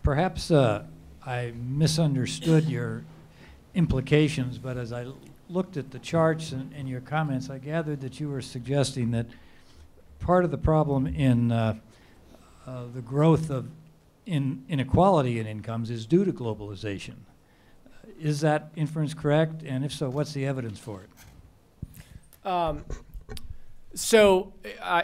Perhaps I misunderstood your implications, but as I looked at the charts and your comments, I gathered that you were suggesting that part of the problem in the growth of inequality in incomes is due to globalization. Is that inference correct? And if so, what's the evidence for it? So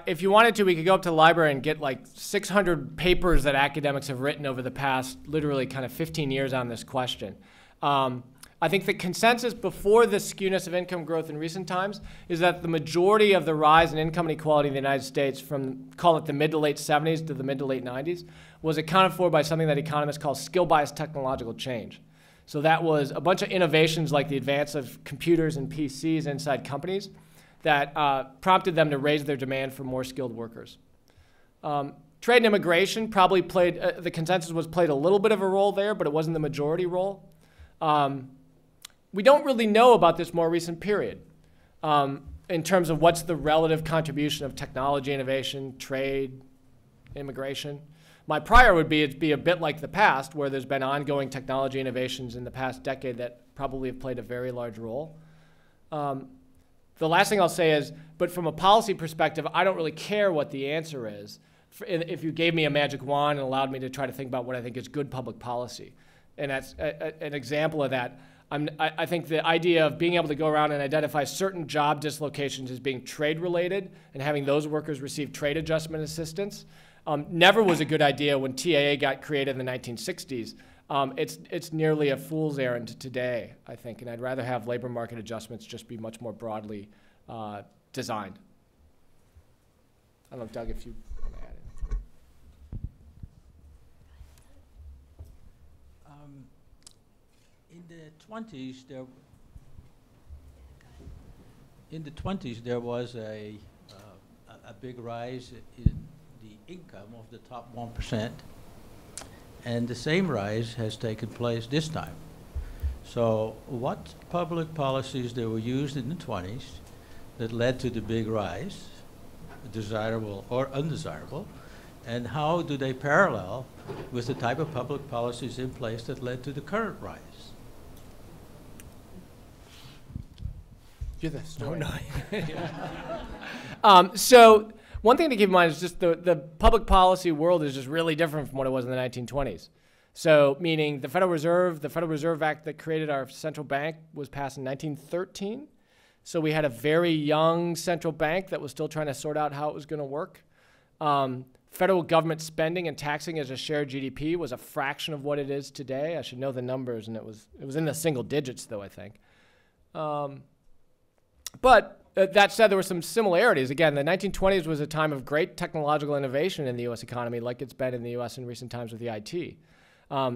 if you wanted to, we could go up to the library and get like 600 papers that academics have written over the past literally kind of 15 years on this question. I think the consensus before the skewness of income growth in recent times is that the majority of the rise in income inequality in the United States from, call it the mid to late 70s to the mid to late 90s, was accounted for by something that economists call skill-biased technological change. So that was a bunch of innovations like the advance of computers and PCs inside companies that prompted them to raise their demand for more skilled workers. Trade and immigration probably played, the consensus was played a little bit of a role there, but it wasn't the majority role. We don't really know about this more recent period in terms of what's the relative contribution of technology innovation, trade, immigration. My prior would be it'd be a bit like the past, where there's been ongoing technology innovations in the past decade that probably have played a very large role. The last thing I'll say is, but from a policy perspective, I don't really care what the answer is. If you gave me a magic wand and allowed me to try to think about what I think is good public policy. And that's an example of that. I think the idea of being able to go around and identify certain job dislocations as being trade-related and having those workers receive trade adjustment assistance never was a good idea when TAA got created in the 1960s. It's nearly a fool's errand today, I think, and I'd rather have labor market adjustments just be much more broadly designed. I don't know, Doug, if you want to add anything. In the 20s, there was a big rise in the income of the top 1%. And the same rise has taken place this time. So what public policies that were used in the 20s that led to the big rise, desirable or undesirable, and how do they parallel with the type of public policies in place that led to the current rise? You're the story. So one thing to keep in mind is just the public policy world is just really different from what it was in the 1920s. So meaning the Federal Reserve Act that created our central bank was passed in 1913. So we had a very young central bank that was still trying to sort out how it was going to work. Federal government spending and taxing as a share of GDP was a fraction of what it is today. I should know the numbers, and it was in the single digits though, I think. But that said, there were some similarities. Again, the 1920s was a time of great technological innovation in the U.S. economy, like it's been in the U.S. in recent times with the IT.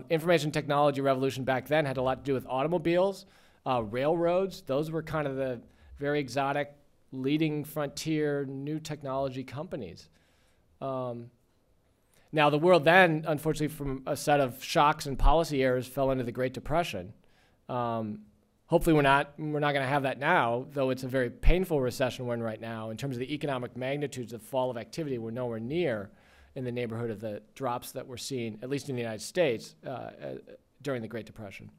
Information technology revolution back then had a lot to do with automobiles, railroads. Those were kind of the very exotic, leading frontier, new technology companies. Now, the world then, unfortunately, from a set of shocks and policy errors, fell into the Great Depression. Hopefully we're not going to have that now, though it's a very painful recession we're in right now. In terms of the economic magnitudes of fall of activity, we're nowhere near in the neighborhood of the drops that we're seeing, at least in the United States, during the Great Depression.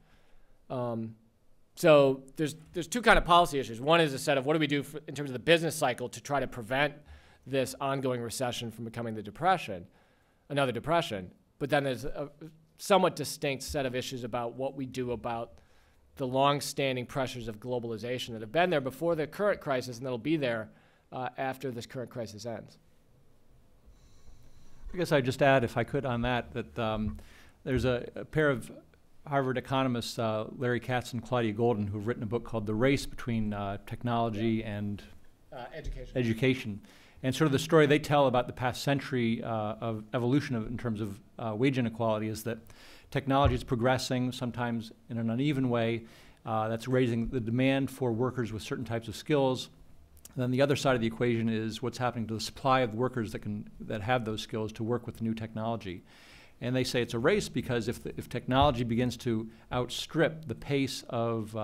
So there's two kind of policy issues. One is a set of what do we do in terms of the business cycle to try to prevent this ongoing recession from becoming the depression, another depression. But then there's a somewhat distinct set of issues about what we do about the long-standing pressures of globalization that have been there before the current crisis and that'll be there after this current crisis ends. I guess I'd just add, if I could, on that, that there's a pair of Harvard economists Larry Katz and Claudia Golden, who've written a book called The Race Between Technology and Education. And sort of the story they tell about the past century of evolution in terms of wage inequality is that technology is progressing, sometimes in an uneven way. That's raising the demand for workers with certain types of skills. And then the other side of the equation is what's happening to the supply of workers that have those skills to work with new technology. And they say it's a race because if technology begins to outstrip the pace of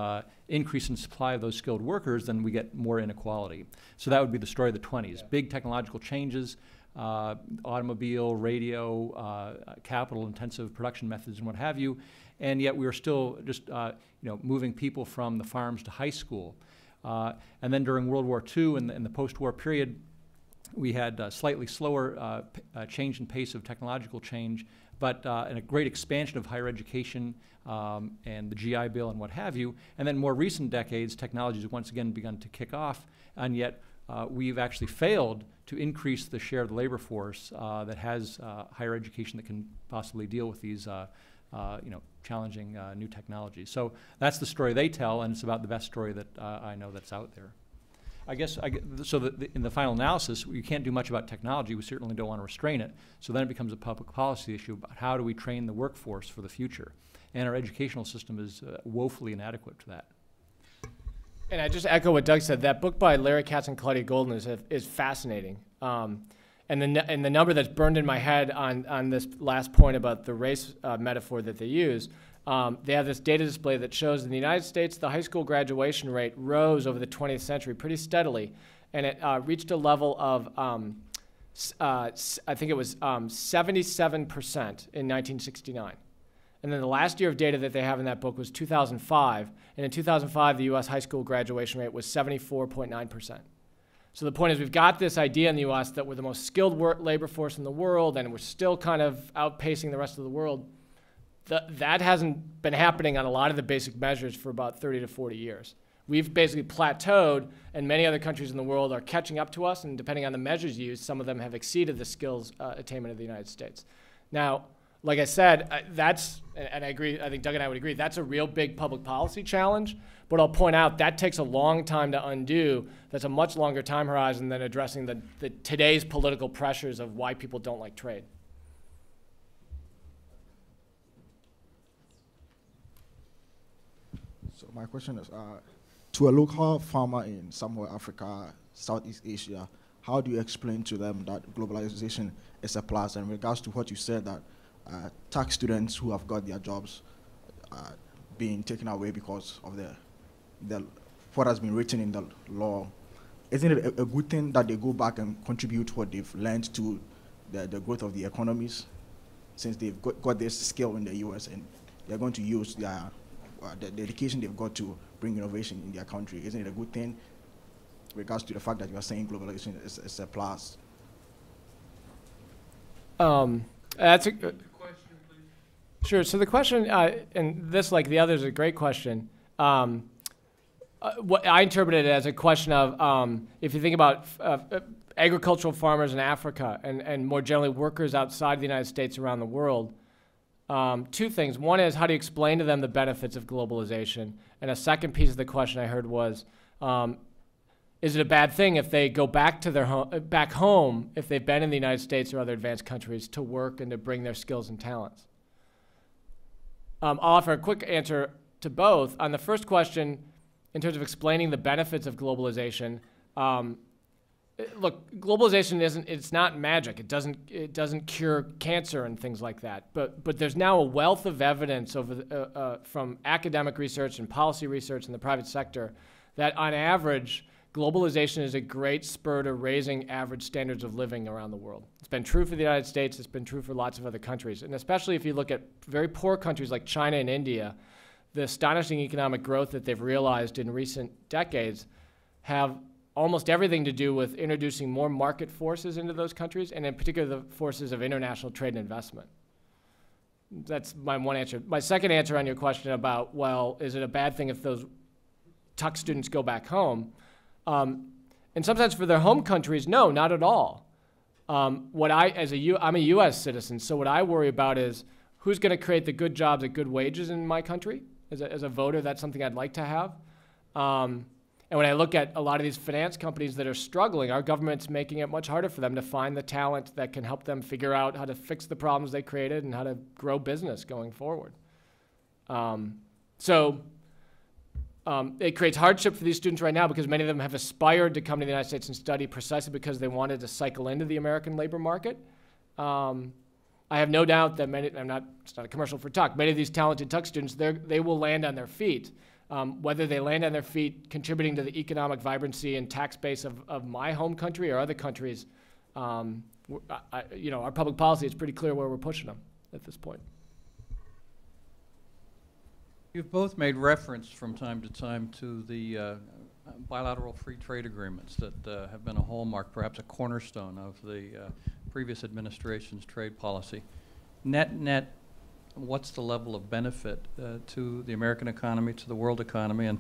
increase in supply of those skilled workers, then we get more inequality. So that would be the story of the 20s. Yeah. Big technological changes, automobile, radio, capital-intensive production methods and what have you, and yet we were still just moving people from the farms to high school. And then during World War II and the post-war period, we had slightly slower change in pace of technological change, but and a great expansion of higher education and the GI Bill and what have you. And then more recent decades, technology has once again begun to kick off, and yet we've actually failed to increase the share of the labor force that has higher education that can possibly deal with these challenging new technologies. So that's the story they tell, and it's about the best story that I know that's out there. I guess, in the final analysis, we can't do much about technology. We certainly don't want to restrain it. So then it becomes a public policy issue about how do we train the workforce for the future. And our educational system is woefully inadequate to that. And I just echo what Doug said. That book by Larry Katz and Claudia Golden is fascinating. And the number that's burned in my head on this last point about the race metaphor that they use, they have this data display that shows in the United States the high school graduation rate rose over the 20th century pretty steadily, and it reached a level of, I think it was 77% in 1969. And then the last year of data that they have in that book was 2005, and in 2005 the US high school graduation rate was 74.9%. So the point is we've got this idea in the US that we're the most skilled labor force in the world, and we're still kind of outpacing the rest of the world. That hasn't been happening on a lot of the basic measures for about 30 to 40 years. We've basically plateaued, and many other countries in the world are catching up to us, and depending on the measures used, some of them have exceeded the skills attainment of the United States. Now, like I said, and I agree, I think Doug and I would agree, that's a real big public policy challenge, but I'll point out that takes a long time to undo. That's a much longer time horizon than addressing today's political pressures of why people don't like trade. So my question is, to a local farmer in somewhere Africa, Southeast Asia, how do you explain to them that globalization is a plus? And in regards to what you said, that tax students who have got their jobs being taken away because of what has been written in the law, isn't it a good thing that they go back and contribute what they've learned to the growth of the economies, since they've got this skill in the US and they're going to use the education they've got to bring innovation in their country? Isn't it a good thing in regards to the fact that you are saying globalization is a plus? That's a good question, please. Sure. So the question, and this, like the others, is a great question. What I interpret it as a question of if you think about agricultural farmers in Africa and more generally workers outside the United States around the world, two things. One is, how do you explain to them the benefits of globalization? And a second piece of the question I heard was, is it a bad thing if they go back to their back home, if they've been in the United States or other advanced countries, to work and to bring their skills and talents? I'll offer a quick answer to both. On the first question, in terms of explaining the benefits of globalization, look, globalization it's not magic. It doesn't cure cancer and things like that. But there's now a wealth of evidence over from academic research and policy research in the private sector that on average, globalization is a great spur to raising average standards of living around the world. It's been true for the United States. It's been true for lots of other countries. And especially if you look at very poor countries like China and India, the astonishing economic growth that they've realized in recent decades have almost everything to do with introducing more market forces into those countries, and in particular the forces of international trade and investment. That's my one answer. My second answer on your question about, well, is it a bad thing if those tuck students go back home? In some sense, for their home countries, no, not at all. I'm a U.S. citizen, so what I worry about is who's going to create the good jobs at good wages in my country? As a voter, that's something I'd like to have. And when I look at a lot of these finance companies that are struggling, our government's making it much harder for them to find the talent that can help them figure out how to fix the problems they created and how to grow business going forward. It creates hardship for these students right now because many of them have aspired to come to the United States and study precisely because they wanted to cycle into the American labor market. I have no doubt that it's not a commercial for Tuck, many of these talented Tuck students, they will land on their feet. Whether they land on their feet contributing to the economic vibrancy and tax base of my home country or other countries, our public policy is pretty clear where we're pushing them at this point. You've both made reference from time to time to the bilateral free trade agreements that have been a hallmark, perhaps a cornerstone of the previous administration's trade policy. Net, what's the level of benefit to the American economy, to the world economy, and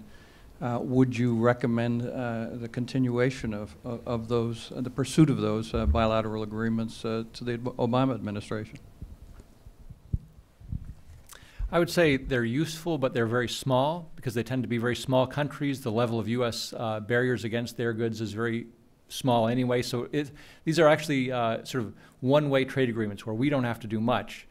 would you recommend the continuation of those, the pursuit of those bilateral agreements to the Obama administration? I would say they're useful, but they're very small because they tend to be very small countries. The level of U.S. Barriers against their goods is very small anyway. So these are actually sort of one-way trade agreements where we don't have to do much.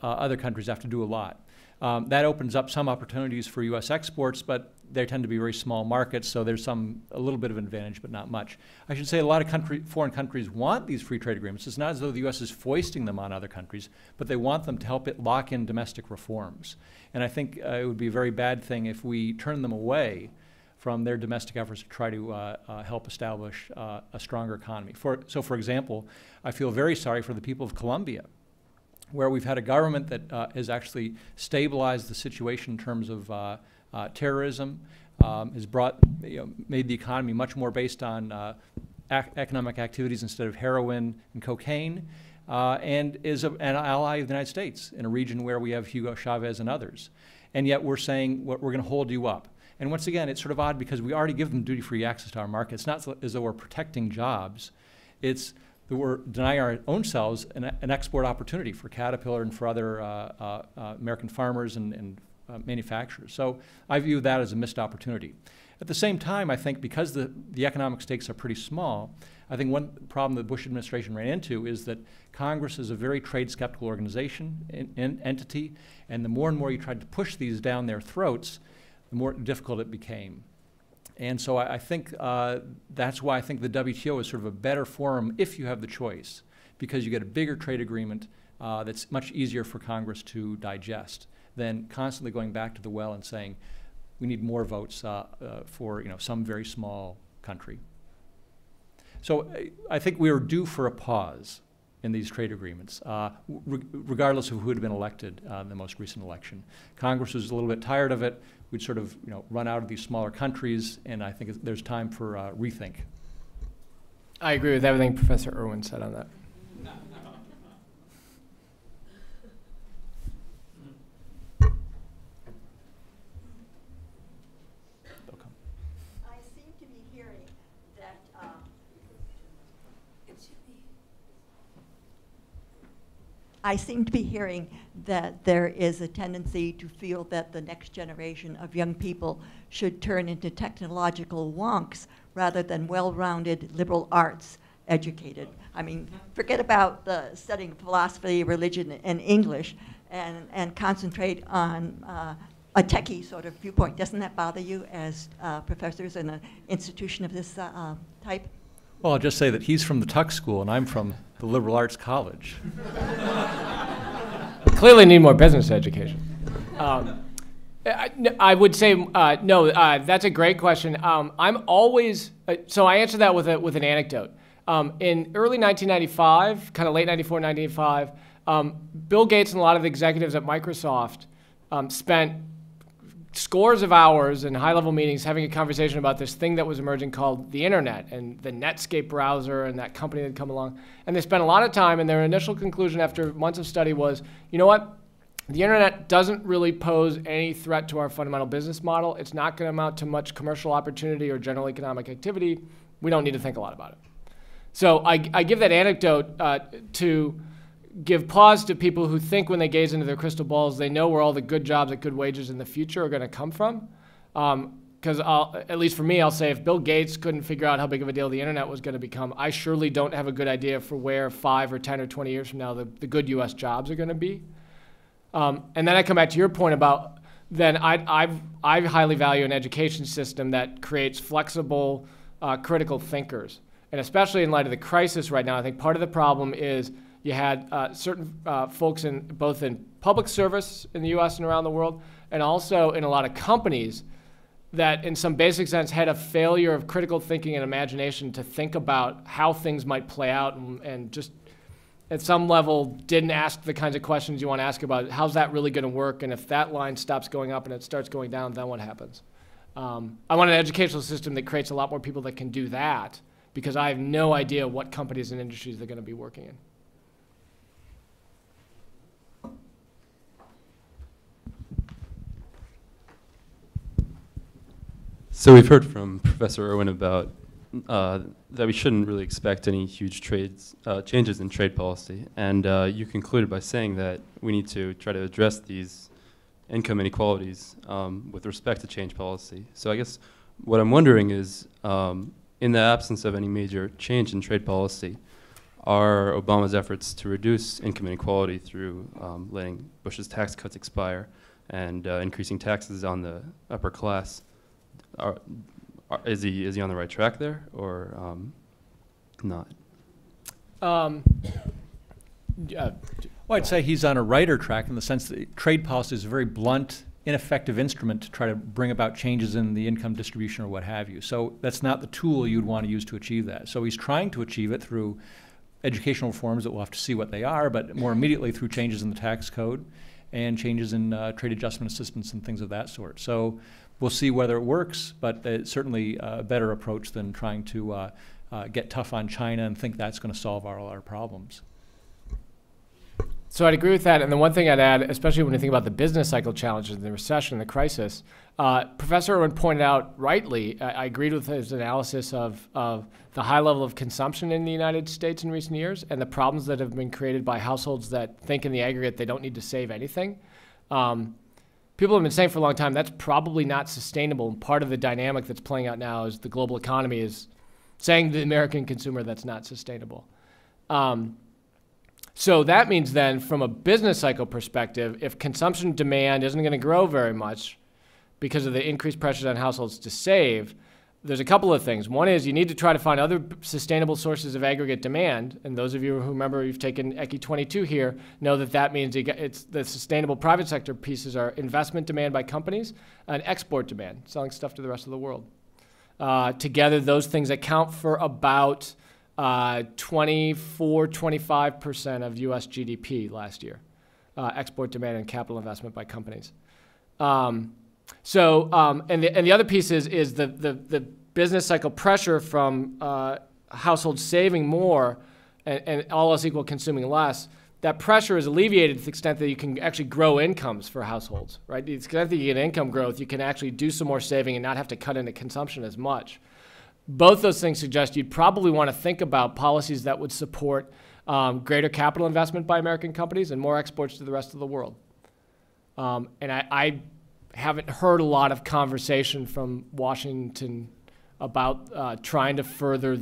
Other countries have to do a lot. That opens up some opportunities for U.S. exports, but they tend to be very small markets, so there's a little bit of an advantage, but not much. I should say a lot of foreign countries want these free trade agreements. It's not as though the U.S. is foisting them on other countries, but they want them to help it lock in domestic reforms. And I think it would be a very bad thing if we turn them away from their domestic efforts to try to help establish a stronger economy. So for example, I feel very sorry for the people of Colombia, where we've had a government that has actually stabilized the situation in terms of terrorism, has made the economy much more based on economic activities instead of heroin and cocaine, and is an ally of the United States in a region where we have Hugo Chavez and others. And yet we're saying we're going to hold you up. And once again, it's sort of odd because we already give them duty-free access to our market. It's not as though we're protecting jobs. It's that we're denying our own selves an export opportunity for Caterpillar and for other American farmers and manufacturers. So I view that as a missed opportunity. At the same time, I think because the economic stakes are pretty small, I think one problem the Bush administration ran into is that Congress is a very trade skeptical organization and entity, and the more and more you tried to push these down their throats, the more difficult it became. And so I think that's why I think the WTO is sort of a better forum if you have the choice, because you get a bigger trade agreement that's much easier for Congress to digest than constantly going back to the well and saying we need more votes for some very small country. So I think we are due for a pause in these trade agreements, regardless of who had been elected in the most recent election. Congress was a little bit tired of it. We'd sort of run out of these smaller countries, and I think there's time for rethink. I agree with everything Professor Irwin said on that. I seem to be hearing that there is a tendency to feel that the next generation of young people should turn into technological wonks rather than well-rounded liberal arts educated. I mean, forget about the studying philosophy, religion, and English, and concentrate on a techie sort of viewpoint. Doesn't that bother you as professors in an institution of this type? Well, I'll just say that he's from the Tuck School and I'm from the Liberal Arts College. Clearly need more business education. I would say, no, that's a great question. I'm always, so I answer that with an anecdote. In early 1995, kind of late 94, 1995, Bill Gates and a lot of the executives at Microsoft spent scores of hours in high-level meetings having a conversation about this thing that was emerging called the internet and the Netscape browser and that company that had come along. And they spent a lot of time, and their initial conclusion after months of study was, you know what? The internet doesn't really pose any threat to our fundamental business model. It's not going to amount to much commercial opportunity or general economic activity. We don't need to think a lot about it. So I give that anecdote to give pause to people who think when they gaze into their crystal balls, they know where all the good jobs at good wages in the future are going to come from. Because at least for me, I'll say if Bill Gates couldn't figure out how big of a deal the internet was going to become, I surely don't have a good idea for where 5 or 10 or 20 years from now the good U.S. jobs are going to be. And then I come back to your point about then I highly value an education system that creates flexible, critical thinkers. And especially in light of the crisis right now, I think part of the problem is you had certain folks both in public service in the U.S. and around the world, and also in a lot of companies that in some basic sense had a failure of critical thinking and imagination to think about how things might play out and just at some level didn't ask the kinds of questions you want to ask about how's that really going to work, and if that line stops going up and it starts going down, then what happens? I want an educational system that creates a lot more people that can do that, because I have no idea what companies and industries they're going to be working in. So we've heard from Professor Irwin about that we shouldn't really expect any huge changes in trade policy, and you concluded by saying that we need to try to address these income inequalities with respect to change policy. So I guess what I'm wondering is, in the absence of any major change in trade policy, are Obama's efforts to reduce income inequality through letting Bush's tax cuts expire and increasing taxes on the upper class, is he on the right track there, or not? Well, I'd say he's on a righter track in the sense that trade policy is a very blunt, ineffective instrument to try to bring about changes in the income distribution or what have you. So that's not the tool you'd want to use to achieve that. So he's trying to achieve it through educational reforms that we'll have to see what they are, but more immediately through changes in the tax code and changes in trade adjustment assistance and things of that sort. So we'll see whether it works, but it's certainly a better approach than trying to get tough on China and think that's going to solve all our problems. So I'd agree with that. And the one thing I'd add, especially when you think about the business cycle challenges, the recession, the crisis, Professor Irwin pointed out rightly, I agreed with his analysis of the high level of consumption in the United States in recent years and the problems that have been created by households that think in the aggregate they don't need to save anything. People have been saying for a long time that's probably not sustainable. And part of the dynamic that's playing out now is the global economy is saying to the American consumer that's not sustainable. So that means then from a business cycle perspective, if consumption demand isn't going to grow very much because of the increased pressures on households to save, there's a couple of things. One is you need to try to find other sustainable sources of aggregate demand. And those of you who remember you've taken ECI 22 here know that that means it's the sustainable private sector pieces are investment demand by companies and export demand, selling stuff to the rest of the world. Together, those things account for about 24–25% of U.S. GDP last year, export demand and capital investment by companies. And the other piece is the business cycle pressure from households saving more and all else equal consuming less. That pressure is alleviated to the extent that you can actually grow incomes for households, right? To the extent that you get income growth, you can actually do some more saving and not have to cut into consumption as much. Both those things suggest you'd probably want to think about policies that would support greater capital investment by American companies and more exports to the rest of the world. And I haven't heard a lot of conversation from Washington about trying to further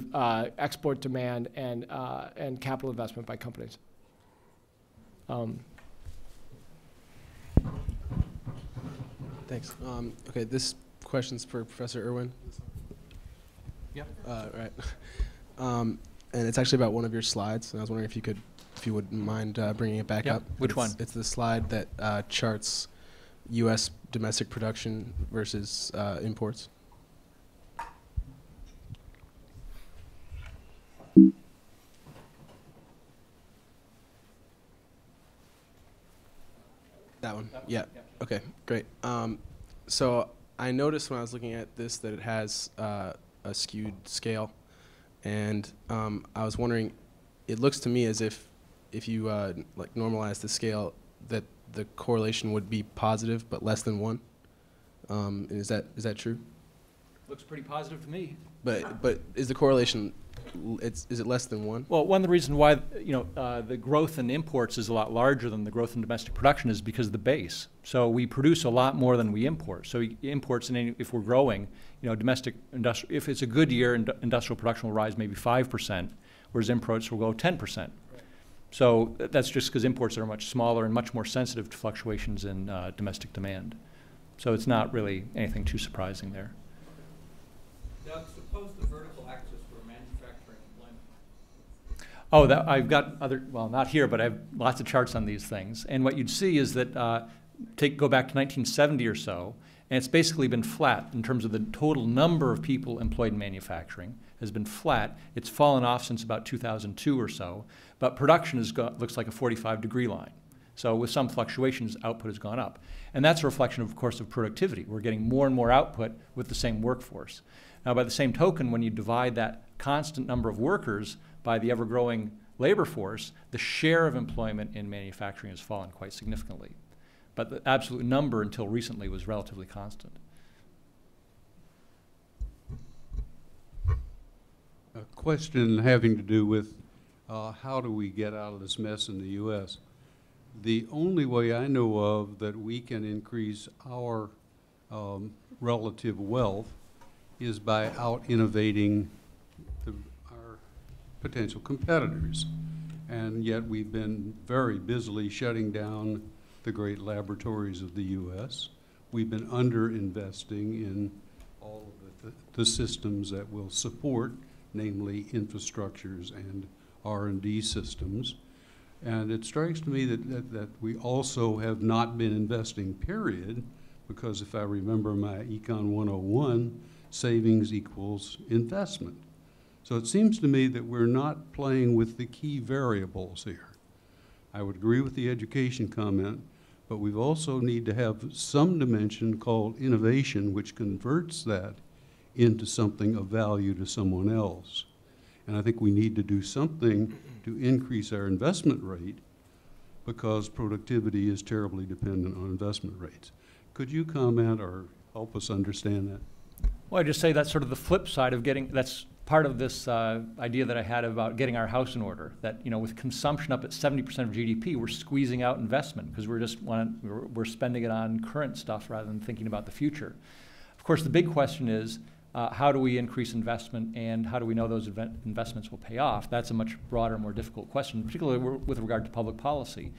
export demand and capital investment by companies. Thanks. Okay, this question's for Professor Irwin. Yep. Right. And it's actually about one of your slides, and I was wondering if you wouldn't mind bringing it back up. Which one? It's the slide that charts U.S. domestic production versus imports. That one? Yeah. Okay, great. So I noticed when I was looking at this that it has a skewed scale, and I was wondering, it looks to me as if you like normalize the scale, that the correlation would be positive but less than 1. Is that true? Looks pretty positive to me. But is the correlation is it less than 1? Well, one of the reasons why the growth in imports is a lot larger than the growth in domestic production is because of the base. So we produce a lot more than we import. So imports, if we're growing, domestic industrial, if it's a good year, industrial production will rise maybe 5%, whereas imports will go 10%. Right. So that's just because imports are much smaller and much more sensitive to fluctuations in domestic demand. So it's not really anything too surprising there. Doug, suppose the vertical axis were manufacturing employment. Oh, I've got other, well, not here, but I have lots of charts on these things. And what you'd see is that go back to 1970 or so, and it's basically been flat in terms of the total number of people employed in manufacturing has been flat. It's fallen off since about 2002 or so, but production looks like a 45-degree line. So with some fluctuations, output has gone up. And that's a reflection, of course, of productivity. We're getting more and more output with the same workforce. Now, by the same token, when you divide that constant number of workers by the ever-growing labor force, the share of employment in manufacturing has fallen quite significantly. But the absolute number until recently was relatively constant. A question having to do with how do we get out of this mess in the U.S. The only way I know of that we can increase our relative wealth is by out-innovating our potential competitors. And yet we've been very busily shutting down the great laboratories of the U.S. We've been under-investing in all of the systems that will support, namely infrastructures and R&D systems. And it strikes to me that we also have not been investing, period, because if I remember my Econ 101, savings equals investment. So it seems to me that we're not playing with the key variables here. I would agree with the education comment, but we also need to have some dimension called innovation, which converts that into something of value to someone else. And I think we need to do something to increase our investment rate because productivity is terribly dependent on investment rates. Could you comment or help us understand that? Well, I just say that's sort of the flip side of that's part of this idea that I had about getting our house in order, that with consumption up at 70% of GDP, we're squeezing out investment because we're spending it on current stuff rather than thinking about the future. Of course, the big question is, how do we increase investment and how do we know those investments will pay off? That's a much broader, more difficult question, particularly with regard to public policy.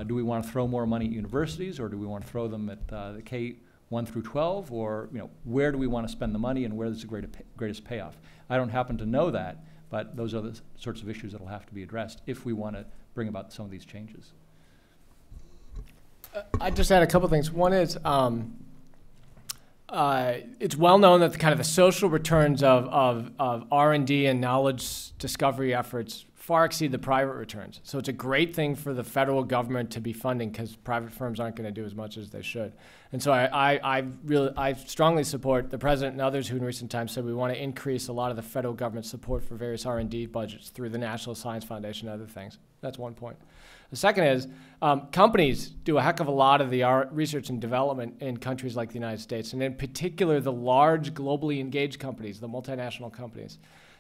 Do we want to throw more money at universities or do we want to throw them at the K-1 through 12? Or where do we want to spend the money and where is the greatest payoff? I don't happen to know that, but those are the sorts of issues that will have to be addressed if we want to bring about some of these changes. I just add a couple things. One is, it's well known that the social returns of R&D and knowledge discovery efforts far exceed the private returns. So it's a great thing for the federal government to be funding because private firms aren't going to do as much as they should. And so I strongly support the president and others who in recent times said we want to increase a lot of the federal government support for various R&D budgets through the National Science Foundation and other things. That's one point. The second is companies do a heck of a lot of the research and development in countries like the United States, and in particular the large globally engaged companies, the multinational companies.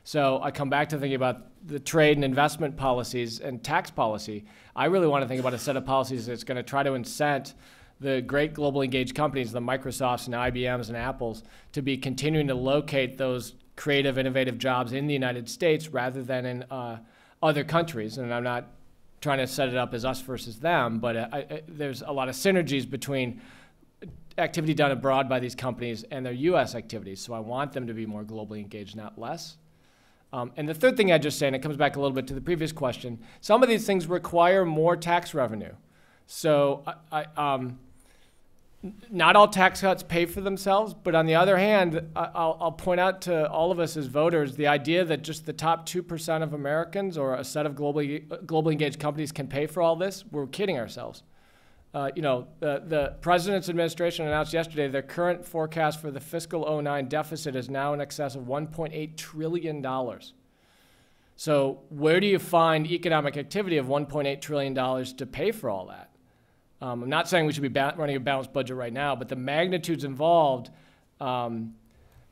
So I come back to thinking about the trade and investment policies and tax policy. I really want to think about a set of policies that's going to try to incent the great globally engaged companies, the Microsofts and IBMs and Apples, to be continuing to locate those creative, innovative jobs in the United States rather than in other countries. And I'm not trying to set it up as us versus them, but there's a lot of synergies between activity done abroad by these companies and their U.S. activities. So I want them to be more globally engaged, not less. And the third thing I'd just say, and it comes back a little bit to the previous question, some of these things require more tax revenue. So not all tax cuts pay for themselves, but on the other hand, I'll point out to all of us as voters the idea that just the top 2% of Americans or a set of globally engaged companies can pay for all this, we're kidding ourselves. The president's administration announced yesterday their current forecast for the fiscal 09 deficit is now in excess of $1.8 trillion. So where do you find economic activity of $1.8 trillion to pay for all that? I'm not saying we should be running a balanced budget right now, but the magnitudes involved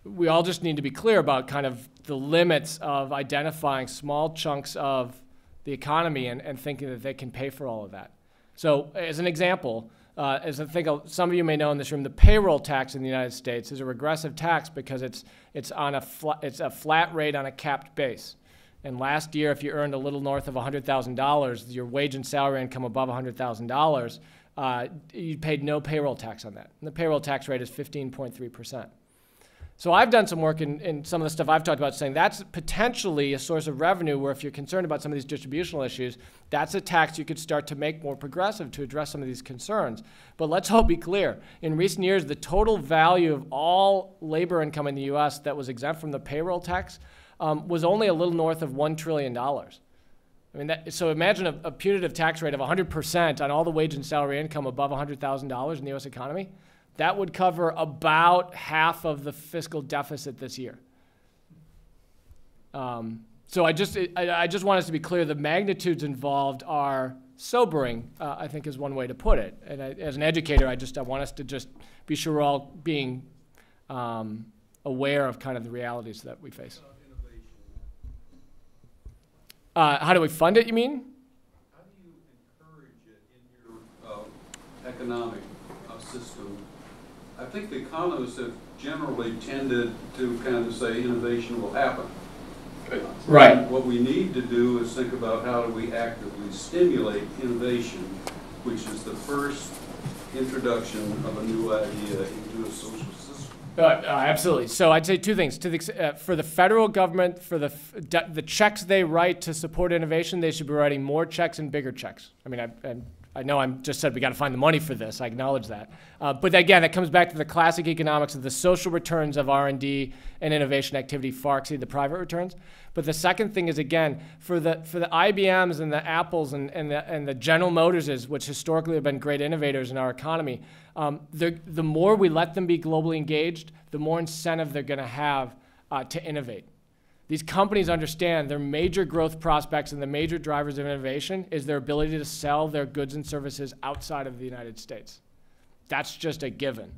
we all just need to be clear about kind of the limits of identifying small chunks of the economy and thinking that they can pay for all of that. So as an example, as I think some of you may know in this room, the payroll tax in the United States is a regressive tax because it's a flat rate on a capped base. And last year, if you earned a little north of $100,000, your wage and salary income above $100,000, you paid no payroll tax on that. And the payroll tax rate is 15.3%. So I've done some work in some of the stuff I've talked about saying that's potentially a source of revenue where if you're concerned about some of these distributional issues, that's a tax you could start to make more progressive to address some of these concerns. But let's all be clear. In recent years, the total value of all labor income in the US that was exempt from the payroll tax was only a little north of $1 trillion. I mean, so imagine a punitive tax rate of 100% on all the wage and salary income above $100,000 in the US economy. That would cover about half of the fiscal deficit this year. So I just want us to be clear, the magnitudes involved are sobering, I think is one way to put it. And as an educator, I want us to just be sure we're all being aware of kind of the realities that we face. How do we fund it, you mean? How do you encourage it in your economic system? I think the economists have generally tended to kind of say innovation will happen. Right. What we need to do is think about how do we actively stimulate innovation, which is the first introduction of a new idea into a social system. Absolutely. So I'd say two things. For the federal government, for the checks they write to support innovation, they should be writing more checks and bigger checks. I mean, I know I just said we got to find the money for this. I acknowledge that. But again, it comes back to the classic economics of the social returns of R&D and innovation activity far exceed the private returns. But the second thing is, again, for the IBMs and the Apples and the General Motorses, which historically have been great innovators in our economy, the more we let them be globally engaged, the more incentive they're going to have to innovate. These companies understand their major growth prospects and the major drivers of innovation is their ability to sell their goods and services outside of the United States. That's just a given.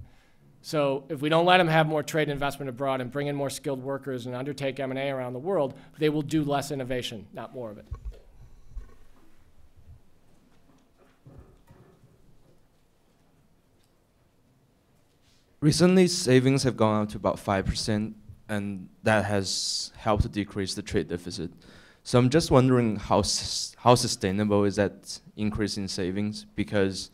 So if we don't let them have more trade investment abroad and bring in more skilled workers and undertake M&A around the world, they will do less innovation, not more of it. Recently, savings have gone up to about 5%, and that has helped to decrease the trade deficit. So I'm just wondering how sustainable is that increase in savings? Because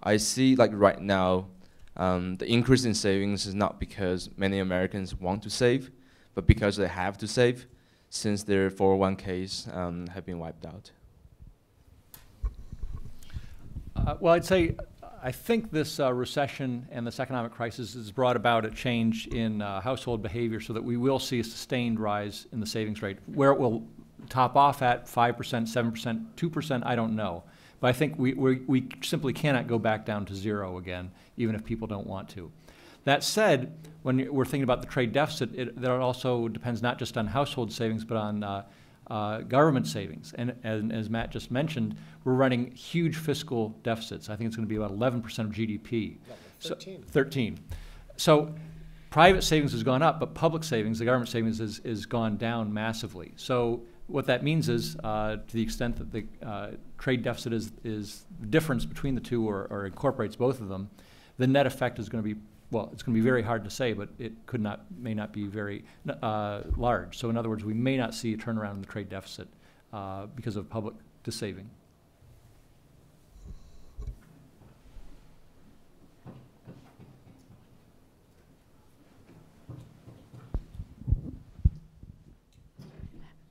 I see, like right now, the increase in savings is not because many Americans want to save, but because they have to save, since their 401ks have been wiped out. Well, I'd say I think this recession and this economic crisis has brought about a change in household behavior so that we will see a sustained rise in the savings rate. Where it will top off at 5%, 7%, 2%, I don't know. But I think we simply cannot go back down to zero again, even if people don't want to. That said, when we're thinking about the trade deficit, that also depends not just on household savings, but on government savings. And as Matt just mentioned, we're running huge fiscal deficits. I think it's going to be about 11% of GDP. 13. So, 13. So private savings has gone up, but public savings, the government savings, is gone down massively. So what that means is, to the extent that the trade deficit is the difference between the two or incorporates both of them, the net effect is going to be, well, it's going to be very hard to say, but it may not be very large. So in other words, we may not see a turnaround in the trade deficit because of public to saving.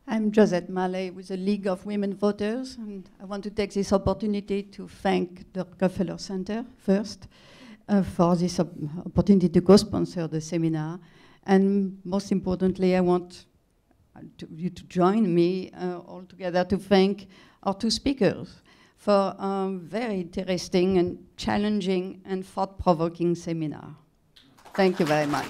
I'm Josette Mallet with the League of Women Voters, and I want to take this opportunity to thank the Rockefeller Center first for this opportunity to co-sponsor the seminar. And most importantly, I want you to join me all together to thank our two speakers for a very interesting and challenging and thought-provoking seminar. Thank you very much.